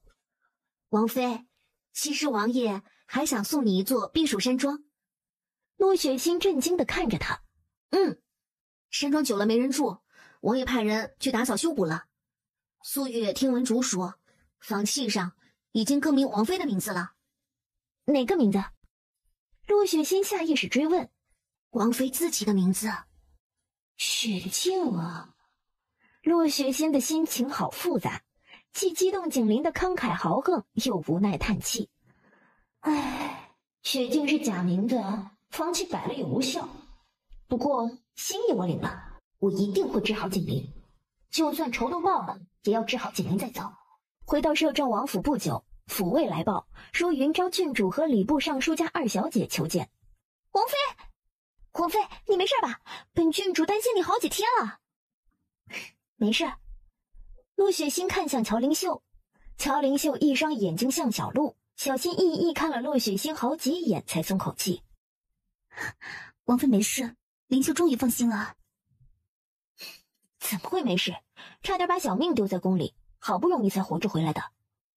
王妃，其实王爷还想送你一座避暑山庄。洛雪欣震惊地看着他。山庄久了没人住，王爷派人去打扫修补了。素月听闻主说，房契上已经更名王妃的名字了。哪个名字？陆雪欣下意识追问。王妃自己的名字。雪静啊！陆雪欣的心情好复杂，既激动景林的慷慨豪横，又无奈叹气。唉，雪静是假名字，放弃改了也无效。不过心意我领了，我一定会治好景林，就算仇都报了，也要治好景林再走。回到摄政王府不久，府尉来报说云昭郡主和礼部尚书家二小姐求见。王妃，王妃，你没事吧？本郡主担心你好几天了。没事。陆雪欣看向乔灵秀，乔灵秀一双眼睛像小鹿，小心翼翼看了陆雪欣好几眼，才松口气。王妃没事，灵秀终于放心了。怎么会没事？差点把小命丢在宫里，好不容易才活着回来的。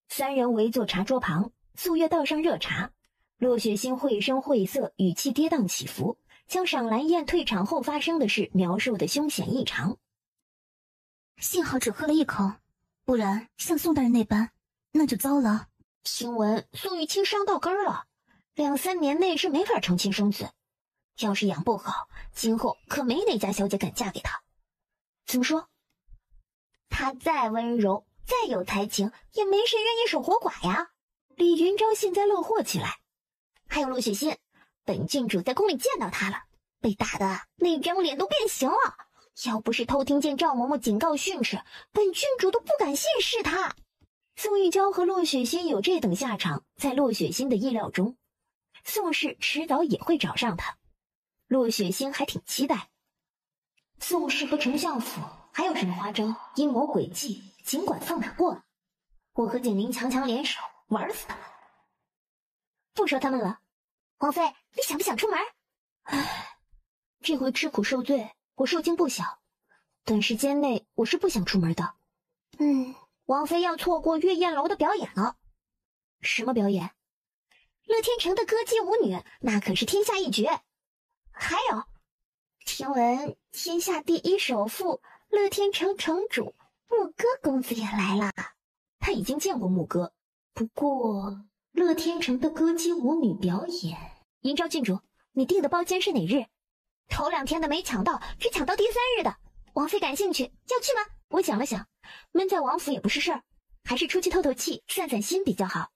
三人围坐茶桌旁，素月倒上热茶。陆雪欣绘声绘色，语气跌宕起伏，将赏兰宴退场后发生的事描述得凶险异常。幸好只喝了一口，不然像宋大人那般，那就糟了。听闻宋玉清伤到根儿了，2-3年内是没法成亲生子。要是养不好，今后可没哪家小姐敢嫁给他。怎么说？他再温柔，再有才情，也没谁愿意守活寡呀。李云昭现在乐祸起来。还有陆雪欣，本郡主在宫里见到他了，被打的那张脸都变形了。要不是偷听见赵嬷嬷警告训斥，本郡主都不敢信是他。宋玉娇和陆雪欣有这等下场，在陆雪欣的意料中，宋氏迟早也会找上他。陆雪欣还挺期待。宋氏和丞相府还有什么花招、阴谋诡计，尽管放他过了。我和景林强强联手，玩死他们。不说他们了，王妃，你想不想出门？唉，这回吃苦受罪，我受惊不小。短时间内我是不想出门的。王妃要错过月宴楼的表演了。什么表演？乐天成的歌姬舞女，那可是天下一绝。还有，听闻天下第一首富乐天成城主牧歌公子也来了。他已经见过牧歌，不过乐天成的歌姬舞女表演，云昭郡主，你订的包间是哪日？头2天的没抢到，只抢到第3日的。王妃感兴趣，要去吗？我想了想，闷在王府也不是事儿，还是出去透透气、散散心比较好。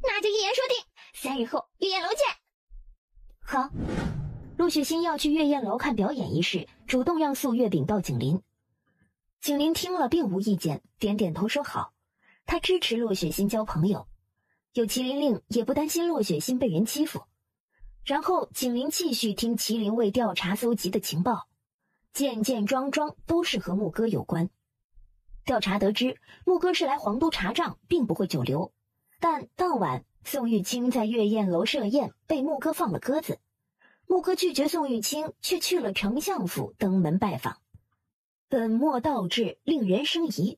那就一言说定，3日后月宴楼见。好。陆雪欣要去月宴楼看表演一事，主动让素月禀到景林。景林听了并无意见，点点头说好。他支持陆雪欣交朋友，有麒麟令也不担心陆雪欣被人欺负。然后景林继续听麒麟卫调查搜集的情报，件件桩桩都是和牧歌有关。调查得知，牧歌是来皇都查账，并不会久留。但当晚宋玉清在月宴楼设宴，被牧歌放了鸽子。牧歌拒绝宋玉清，却去了丞相府登门拜访，本末倒置，令人生疑。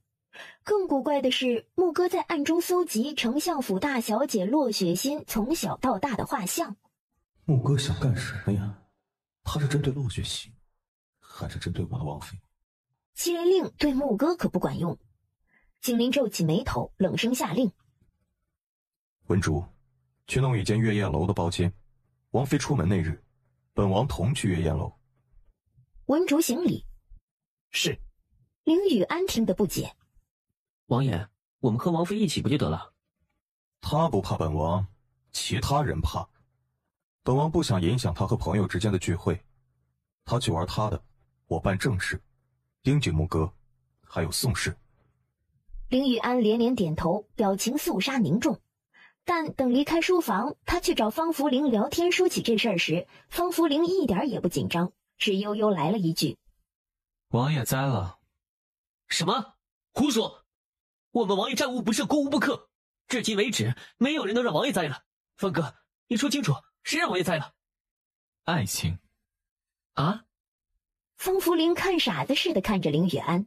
更古怪的是，牧歌在暗中搜集丞相府大小姐骆雪欣从小到大的画像。牧歌想干什么呀？他是针对骆雪欣，还是针对我的王妃？麒麟令对牧歌可不管用。景林皱起眉头，冷声下令：文竹，去弄一间月宴楼的包间，王妃出门那日，本王同去月宴楼。文竹行礼。是。凌雨安听得不解：王爷，我们和王妃一起不就得了？他不怕本王，其他人怕。本王不想影响他和朋友之间的聚会，他去玩他的，我办正事，应景牧歌，还有宋氏。凌雨安连连点头，表情肃杀凝重。但等离开书房，他去找方福林聊天说起这事儿时，方福林一点也不紧张，只悠悠来了一句：王爷栽了。什么？胡说！我们王爷战无不胜，攻无不克，至今为止没有人能让王爷栽了。方哥，你说清楚，谁让王爷栽了？爱情。啊？方福林看傻子似的看着凌雨安。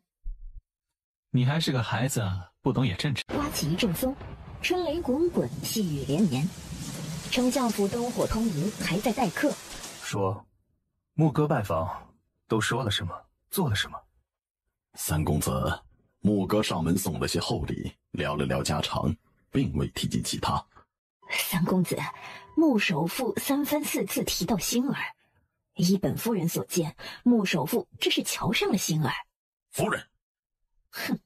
你还是个孩子，不懂也正常。刮起一阵风，春雷滚滚，细雨连绵。丞相府灯火通明，还在待客。说，牧歌拜访都说了什么，做了什么？三公子，牧歌上门送了些厚礼，聊了聊家常，并未提及其他。三公子，穆首富三番四次提到星儿，依本夫人所见，穆首富这是瞧上了星儿。夫人，哼，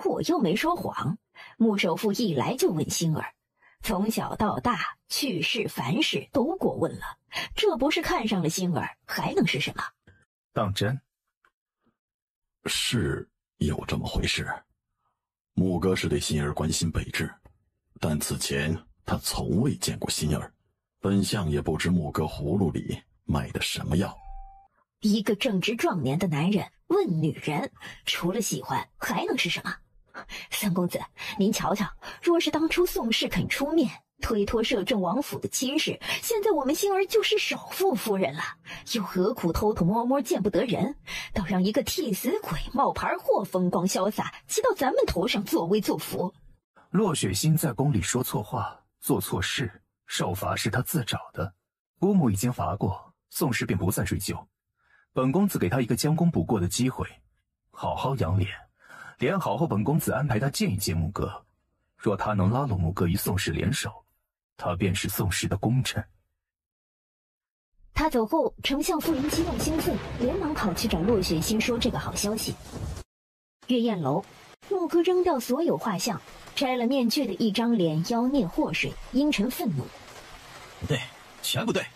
我又没说谎。穆首富一来就问星儿，从小到大趣事凡事都过问了，这不是看上了星儿，还能是什么？当真？是有这么回事。穆哥是对心儿关心备至，但此前他从未见过心儿，本相也不知穆哥葫芦里卖的什么药。一个正值壮年的男人问女人，除了喜欢还能是什么？三公子，您瞧瞧，若是当初宋氏肯出面推脱摄政王府的亲事，现在我们星儿就是首富夫人了，又何苦偷偷摸摸见不得人，倒让一个替死鬼冒牌货风光潇洒，骑到咱们头上作威作福？骆雪欣在宫里说错话，做错事，受罚是他自找的，姑母已经罚过，宋氏便不再追究。本公子给他一个将功补过的机会，好好养脸，脸好后，本公子安排他见一见穆哥。若他能拉拢穆哥与宋氏联手，他便是宋氏的功臣。他走后，丞相夫人激动兴奋，连忙跑去找骆雪欣说这个好消息。月宴楼，穆哥扔掉所有画像，摘了面具的一张脸妖孽祸水，阴沉愤怒。不对，全不对，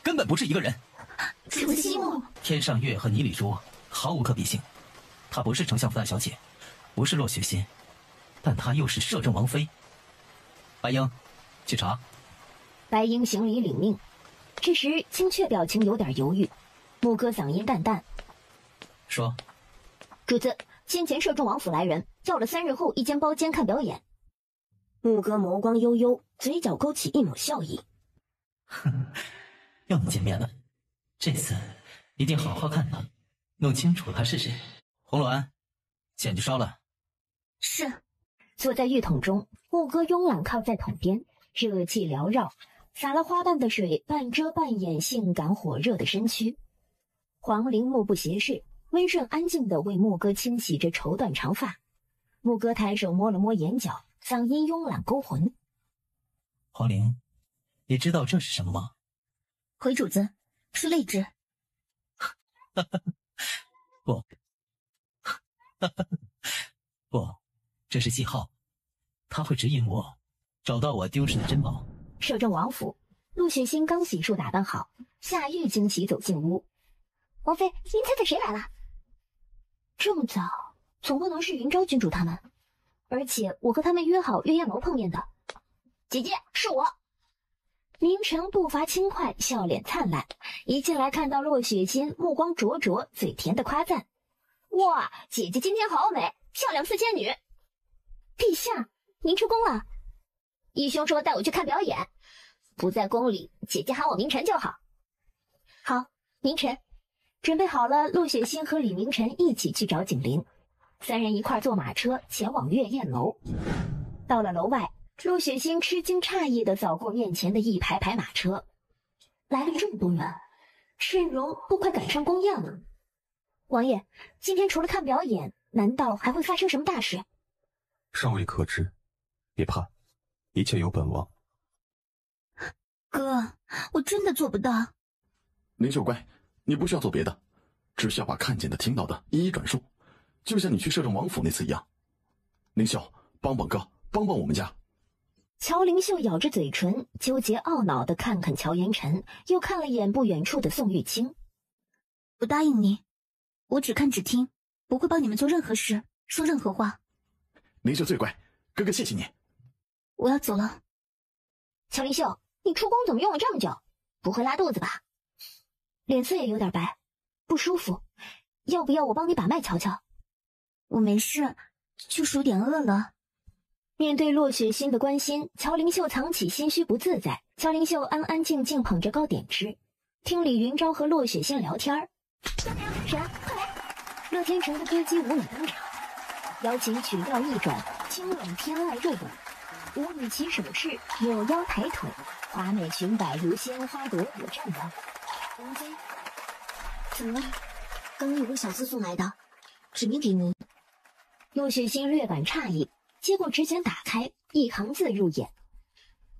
根本不是一个人。主西木，天上月和倪礼珠毫无可比性，她不是丞相府大小姐，不是骆雪欣，但她又是摄政王妃。白英，去查。白英行礼领命。这时青雀表情有点犹豫，穆哥嗓音淡淡说：主子，先前摄政王府来人，叫了3日后一间包间看表演。穆哥眸光悠悠，嘴角勾起一抹笑意。又能见面了，这次一定好好看他，弄清楚他是谁。红鸾，剪就烧了。是。坐在浴桶中，穆哥慵懒靠在桶边，热气缭绕，洒了花瓣的水半遮半掩性感火热的身躯。黄陵目不斜视，温顺安静地为穆哥清洗着绸缎长发。穆哥抬手摸了摸眼角，嗓音慵懒勾魂。黄陵，你知道这是什么吗？回主子，是泪痣。不，不，这是记号，它会指引我找到我丢失的珍宝。摄政王府，陆雪欣刚洗漱打扮好，夏玉惊喜走进屋。王妃，您猜猜谁来了？这么早，总不能是云昭君主他们，而且我和他们约好月宴楼碰面的。姐姐，是我。明晨步伐轻快，笑脸灿烂，一进来看到骆雪欣，目光灼灼，嘴甜的夸赞：哇，姐姐今天好美，漂亮似仙女。陛下，您出宫了？义兄说带我去看表演，不在宫里，姐姐喊我明晨就好。好，明晨。准备好了，骆雪欣和李明晨一起去找景林，3人一块坐马车前往月宴楼。到了楼外，骆雪欣吃惊诧异地扫过面前的一排排马车，来了这么多人，阵容都快赶上宫宴了。王爷，今天除了看表演，难道还会发生什么大事？尚未可知，别怕，一切有本王。哥，我真的做不到。林秀乖，你不需要做别的，只需要把看见的、听到的一一转述，就像你去摄政王府那次一样。林秀，帮帮哥，帮帮我们家。乔灵秀咬着嘴唇，纠结懊恼地看看乔元晨，又看了眼不远处的宋玉清。我答应你，我只看只听，不会帮你们做任何事，说任何话。林秀最乖，哥哥谢谢你。我要走了。乔灵秀，你出宫怎么用了这么久？不会拉肚子吧？脸色也有点白，不舒服，要不要我帮你把脉瞧瞧？我没事，就是有点饿了。面对骆雪欣的关心，乔灵秀藏起心虚不自在。乔灵秀安安静静捧着糕点吃，听李云昭和骆雪欣聊天儿。神，快来！乐天成的歌姬舞女登场，摇琴曲调一转，清冷偏爱入舞。舞女起手势，扭腰抬腿，华美裙摆如鲜花朵朵绽放。王妃，怎么了？刚刚有个小厮送来的，指名给您。骆雪欣略感诧异，接过纸卷打开，一行字入眼：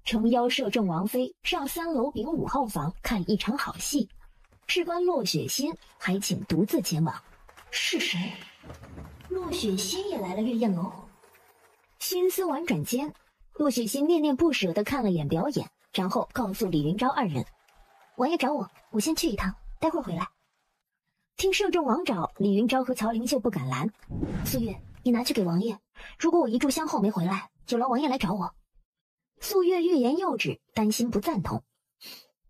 诚邀摄政王妃上3楼丙5号房看一场好戏，事关洛雪欣，还请独自前往。是谁？洛雪欣也来了月宴楼。心思婉转间，洛雪欣念念不舍地看了眼表演，然后告诉李云昭二人：王爷找我，我先去一趟，待会儿回来。听摄政王找，李云昭和曹灵秀不敢拦。素月，你拿去给王爷，如果我一炷香后没回来，有劳王爷来找我。素月欲言又止，担心不赞同。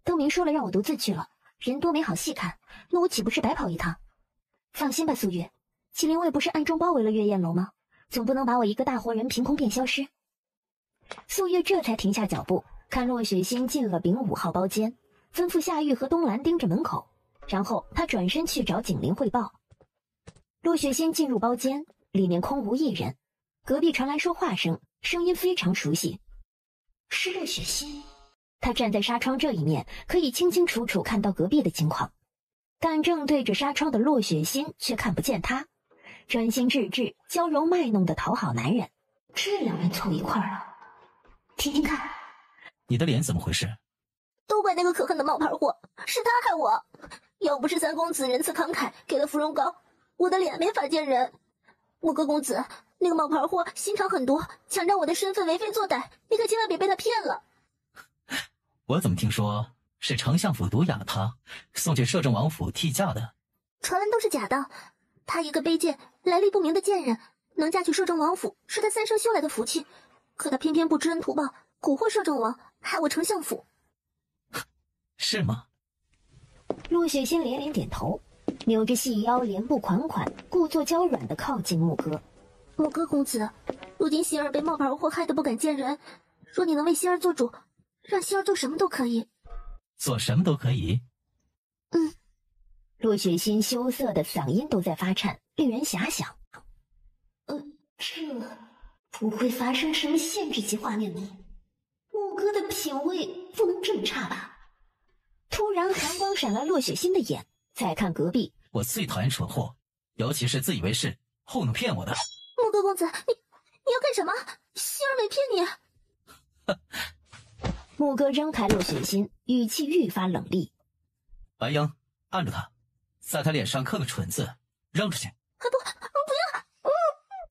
都明说了让我独自去了，人多没好戏看，那我岂不是白跑一趟？放心吧，素月，麒麟卫不是暗中包围了月宴楼吗？总不能把我一个大活人凭空变消失。素月这才停下脚步，看洛雪欣进了丙5号包间，吩咐夏玉和东兰盯着门口，然后他转身去找景林汇报。洛雪欣进入包间，里面空无一人，隔壁传来说话声，声音非常熟悉。是洛雪欣。他站在纱窗这一面，可以清清楚楚看到隔壁的情况，但正对着纱窗的洛雪欣却看不见他，专心致志、娇柔卖弄的讨好男人。这两人凑一块儿了，听听看。你的脸怎么回事？都怪那个可恨的冒牌货，是他害我。要不是三公子仁慈慷慨给了芙蓉膏，我的脸没法见人。莫哥公子，那个冒牌货心肠狠毒，抢占我的身份为非作歹，你可千万别被他骗了。我怎么听说是丞相府毒哑了他，送去摄政王府替嫁的？传闻都是假的，他一个卑贱来历不明的贱人，能嫁去摄政王府是他3生修来的福气，可他偏偏不知恩图报，蛊惑摄政王，害我丞相府。是吗？陆雪欣连连点头，扭着细腰，莲步款款，故作娇软地靠近牧歌。牧歌公子，如今希儿被冒牌货害得不敢见人，若你能为希儿做主，让希儿做什么都可以。做什么都可以？陆雪欣羞涩的嗓音都在发颤，令人遐想。这不会发生什么限制级画面吗？牧歌的品味不能这么差吧？突然寒光闪了洛雪欣的眼，再看隔壁，我最讨厌蠢货，尤其是自以为是、糊弄骗我的。牧歌公子，你要干什么？希儿没骗你。牧歌扔开洛雪欣，语气愈发冷厉。白英，按住他，在他脸上刻个蠢字，扔出去。不要！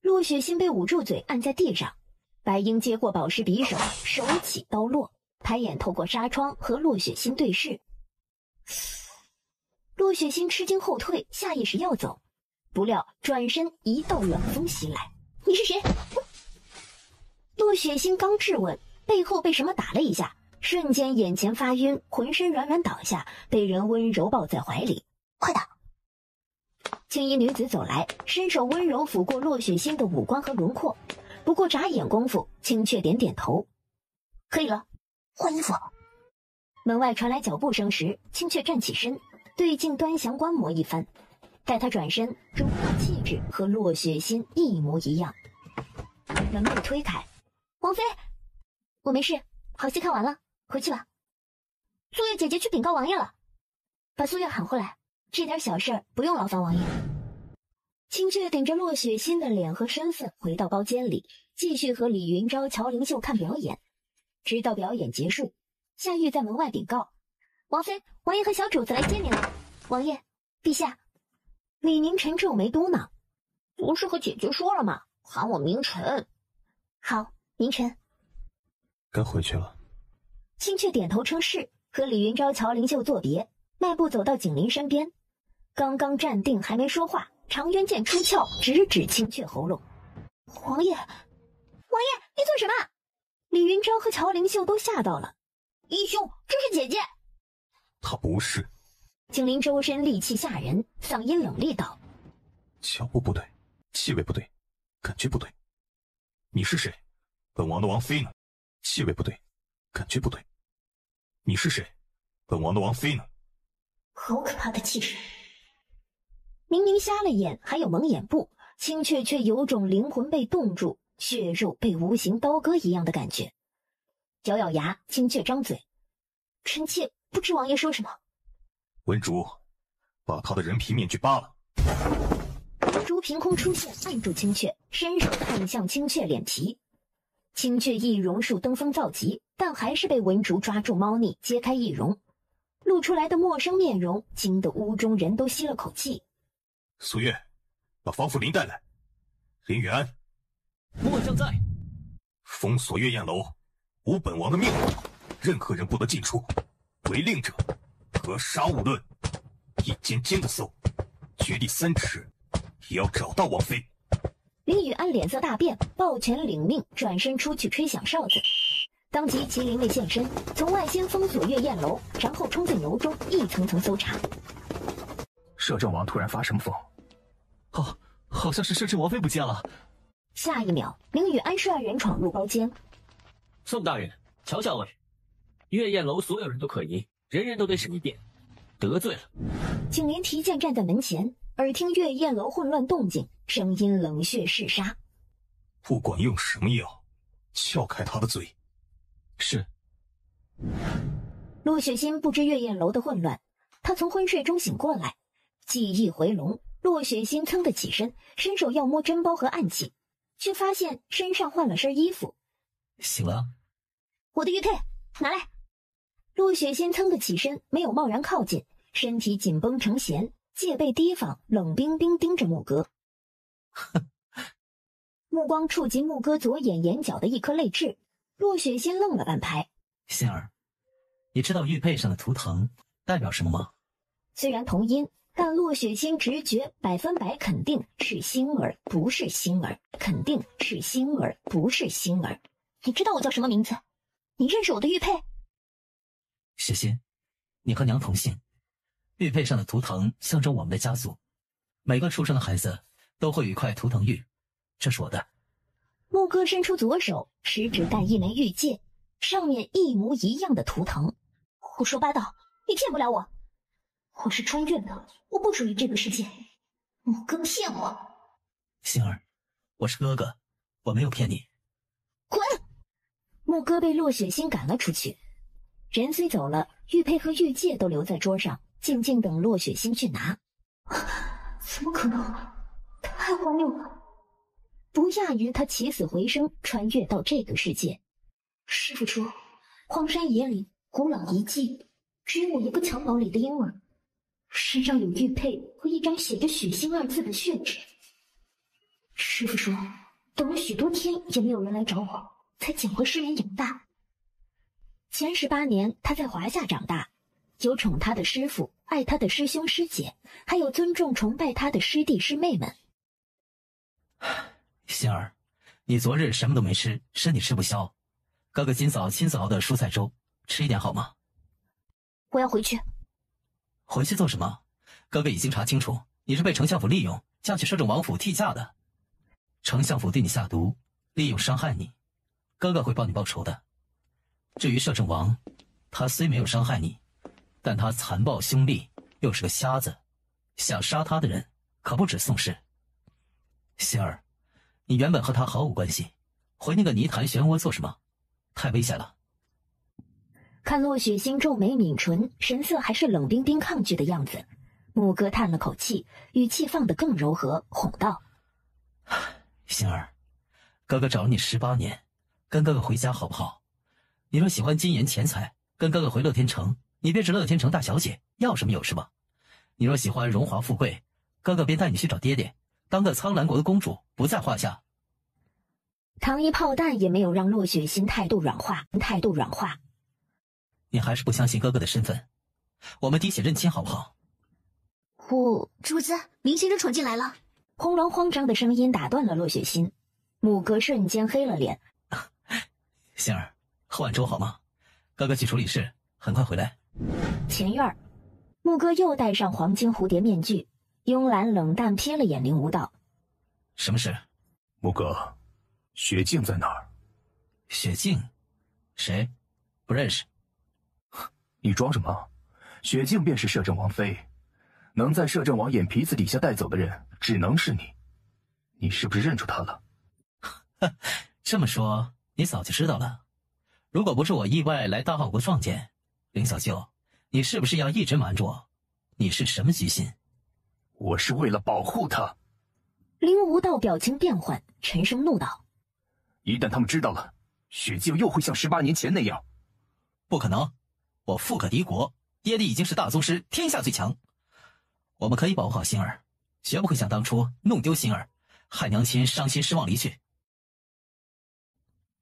洛雪欣被捂住嘴，按在地上。白英接过宝石匕首，手起刀落，抬眼透过纱窗和洛雪欣对视。洛雪欣吃惊后退，下意识要走，不料转身一道冷风袭来。你是谁？洛雪欣刚质问，背后被什么打了一下，瞬间眼前发晕，浑身软软倒下，被人温柔抱在怀里。快打！青衣女子走来，伸手温柔抚过洛雪欣的五官和轮廓，不过眨眼功夫，青雀点点头，可以了，换衣服。门外传来脚步声时，青雀站起身，对镜端详观摩一番，待他转身，容貌气质和洛雪欣一模一样。门被推开，王妃，我没事，好戏看完了，回去吧。苏月姐姐去禀告王爷了，把苏月喊回来，这点小事不用劳烦王爷。青雀顶着洛雪欣的脸和身份回到包间里，继续和李云昭、乔灵秀看表演，直到表演结束。夏玉在门外禀告：王妃，王爷和小主子来接您了。王爷，陛下。李明晨皱眉嘟囔：不是和姐姐说了吗？喊我明晨。好，明晨。该回去了。青雀点头称是，和李云昭、乔灵秀作别，迈步走到景林身边。刚刚站定，还没说话，长渊剑出鞘，直指青雀喉咙。王爷，你做什么？李云昭和乔灵秀都吓到了。义兄，这是姐姐。她不是。景林周身戾气吓人，嗓音冷厉道：脚步不对，气味不对，感觉不对。你是谁？本王的王妃呢？气味不对，感觉不对。你是谁？本王的王妃呢？好可怕的气势！明明瞎了眼，还有蒙眼部，青雀却有种灵魂被冻住，血肉被无形刀割一样的感觉。咬咬牙，青雀张嘴：臣妾不知王爷说什么。文竹，把他的人皮面具扒了。文竹凭空出现，按住青雀，伸手探向青雀脸皮。青雀易容术登峰造极，但还是被文竹抓住猫腻，揭开易容。露出来的陌生面容惊得屋中人都吸了口气。苏月，把方福林带来。林雨安，末将在。封锁月宴楼，无本王的命令，任何人不得进出。违令者，格杀勿论。一间间的搜，掘地3尺，也要找到王妃。林雨安脸色大变，抱拳领命，转身出去吹响哨子。当即麒麟卫现身，从外先封锁月宴楼，然后冲进楼中，一层层搜查。摄政王突然发什么疯？好像是摄政王妃不见了。下一秒，林雨安率人闯入包间。宋大人，瞧瞧我，月宴楼所有人都可疑，人人都对神一点，得罪了。景莲提剑站在门前，耳听月宴楼混乱动静，声音冷血嗜杀。不管用什么药，撬开他的嘴。是。陆雪欣不知月宴楼的混乱，她从昏睡中醒过来，记忆回笼。陆雪欣噌地起身，伸手要摸针包和暗器，却发现身上换了身衣服。醒了？我的玉佩拿来。陆雪欣噌地起身，没有贸然靠近，身体紧绷成弦，戒备提防，冷冰冰盯着牧歌。目光触及牧歌左眼眼角的一颗泪痣，陆雪欣愣了半拍。欣儿，你知道玉佩上的图腾代表什么吗？虽然同音，但陆雪欣直觉100%肯定是星儿，不是星儿，肯定是星儿，不是星儿。你知道我叫什么名字？你认识我的玉佩？雪欣，你和娘同姓，玉佩上的图腾象征我们的家族，每个出生的孩子都会有一块图腾玉，这是我的。牧歌伸出左手，食指戴一枚玉戒，上面一模一样的图腾。胡说八道，你骗不了我。我是穿越的，我不属于这个世界。牧歌骗我。欣儿，我是哥哥，我没有骗你。滚！牧歌被陆雪欣赶了出去。人虽走了，玉佩和玉戒都留在桌上，静静等陆雪欣去拿。怎么可能？太荒谬了！不亚于他起死回生，穿越到这个世界。师傅说，荒山野岭古老遗迹，只有我一个襁褓里的婴儿，身上有玉佩和一张写着血腥2字的血纸。师傅说，等了许多天也没有人来找我，才捡回师门养大。前18年，他在华夏长大，有宠他的师傅，爱他的师兄师姐，还有尊重崇拜他的师弟师妹们。欣儿，你昨日什么都没吃，身体吃不消。哥哥今早亲自熬的蔬菜粥，吃一点好吗？我要回去。回去做什么？哥哥已经查清楚，你是被丞相府利用，嫁去摄政王府替嫁的。丞相府对你下毒，利用伤害你，哥哥会帮你报仇的。至于摄政王，他虽没有伤害你，但他残暴凶厉，又是个瞎子，想杀他的人可不止宋氏。欣儿，你原本和他毫无关系，回那个泥潭漩涡做什么？太危险了。看陆雪欣皱眉抿唇，神色还是冷冰冰抗拒的样子。牧歌叹了口气，语气放得更柔和，哄道：欣儿，哥哥找了你18年，跟哥哥回家好不好？你若喜欢金银钱财，跟哥哥回乐天城，你便是乐天城大小姐，要什么有什么。你若喜欢荣华富贵，哥哥便带你去找爹爹，当个苍兰国的公主，不在话下。糖衣炮弹也没有让陆雪欣态度软化。你还是不相信哥哥的身份，我们滴血认亲好不好？主子，明行人闯进来了。轰隆慌张的声音打断了陆雪欣，牧歌瞬间黑了脸。欣儿，喝碗粥好吗？哥哥去处理事，很快回来。前院，牧歌又戴上黄金蝴蝶面具，慵懒冷淡瞥了眼林无道。什么事？牧歌，雪镜在哪儿？雪镜？谁？不认识。你装什么？雪镜便是摄政王妃，能在摄政王眼皮子底下带走的人，只能是你。你是不是认出他了？这么说，你早就知道了。如果不是我意外来大号国撞见，林小舅，你是不是要一直瞒着我？你是什么居心？我是为了保护他。林无道表情变幻，沉声怒道：一旦他们知道了，血镜又会像18年前那样。不可能，我富可敌国，爹地已经是大宗师，天下最强。我们可以保护好星儿，绝不会像当初弄丢星儿，害娘亲伤心失望离去。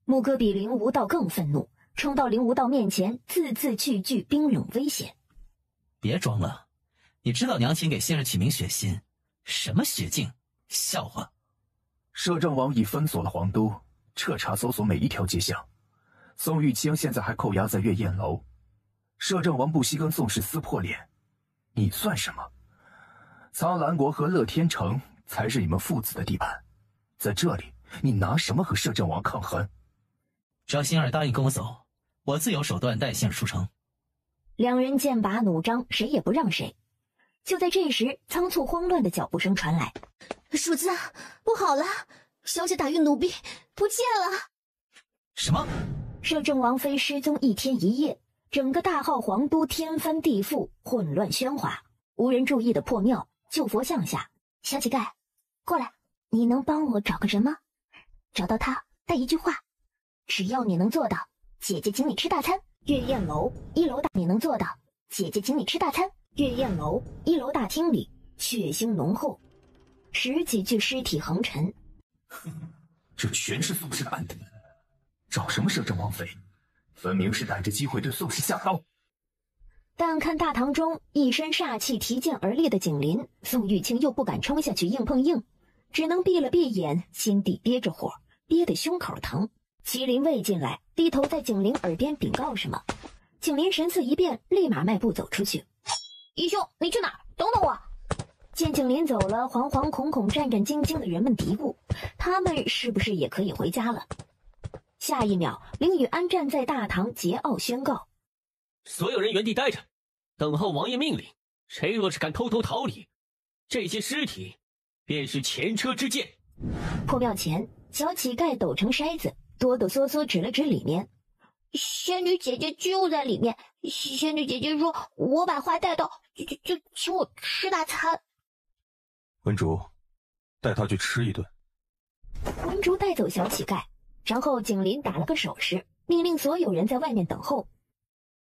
牧歌比林无道更愤怒，冲到林无道面前，字字句句冰冷危险。别装了，你知道娘亲给星儿起名血心，什么血镜？笑话！摄政王已封锁了皇都，彻查搜索每一条街巷。宋玉清现在还扣押在月宴楼，摄政王不惜跟宋氏撕破脸，你算什么？苍兰国和乐天城才是你们父子的地盘，在这里你拿什么和摄政王抗衡？只要星儿答应跟我走，我自有手段带星儿出城。两人剑拔弩张，谁也不让谁。就在这时，仓促慌乱的脚步声传来：“主子，不好了，小姐打运奴婢不见了！”什么？摄政王妃失踪1天1夜，整个大号皇都天翻地覆，混乱喧哗。无人注意的破庙，救佛像下，小乞丐，过来，你能帮我找个人吗？找到他，带一句话，只要你能做到，姐姐请你吃大餐。月宴楼1楼大，你能做到，姐姐请你吃大餐。月宴楼1楼大厅里，血腥浓厚，10几具尸体横陈。这全是宋氏办的，找什么摄政王妃？分明是逮着机会对宋氏下刀。但看大堂中一身煞气提剑而立的景林，宋玉清又不敢冲下去硬碰硬，只能闭了闭眼，心底憋着火，憋得胸口疼。麒麟卫进来，低头在景林耳边禀告什么。景林神色一变，立马迈步走出去。义兄，你去哪儿？等等我！见景林走了，惶惶恐恐、战战兢兢的人们嘀咕：他们是不是也可以回家了？下一秒，林雨安站在大堂桀骜宣告：所有人原地待着，等候王爷命令。谁若是敢偷偷逃离，这些尸体便是前车之鉴。破庙前，小乞丐抖成筛子，哆哆嗦嗦指了指里面。仙女姐姐就在里面。仙女姐姐说，我把花带到，就请我吃大餐。文竹，带他去吃一顿。文竹带走小乞丐，然后景林打了个手势，命令所有人在外面等候。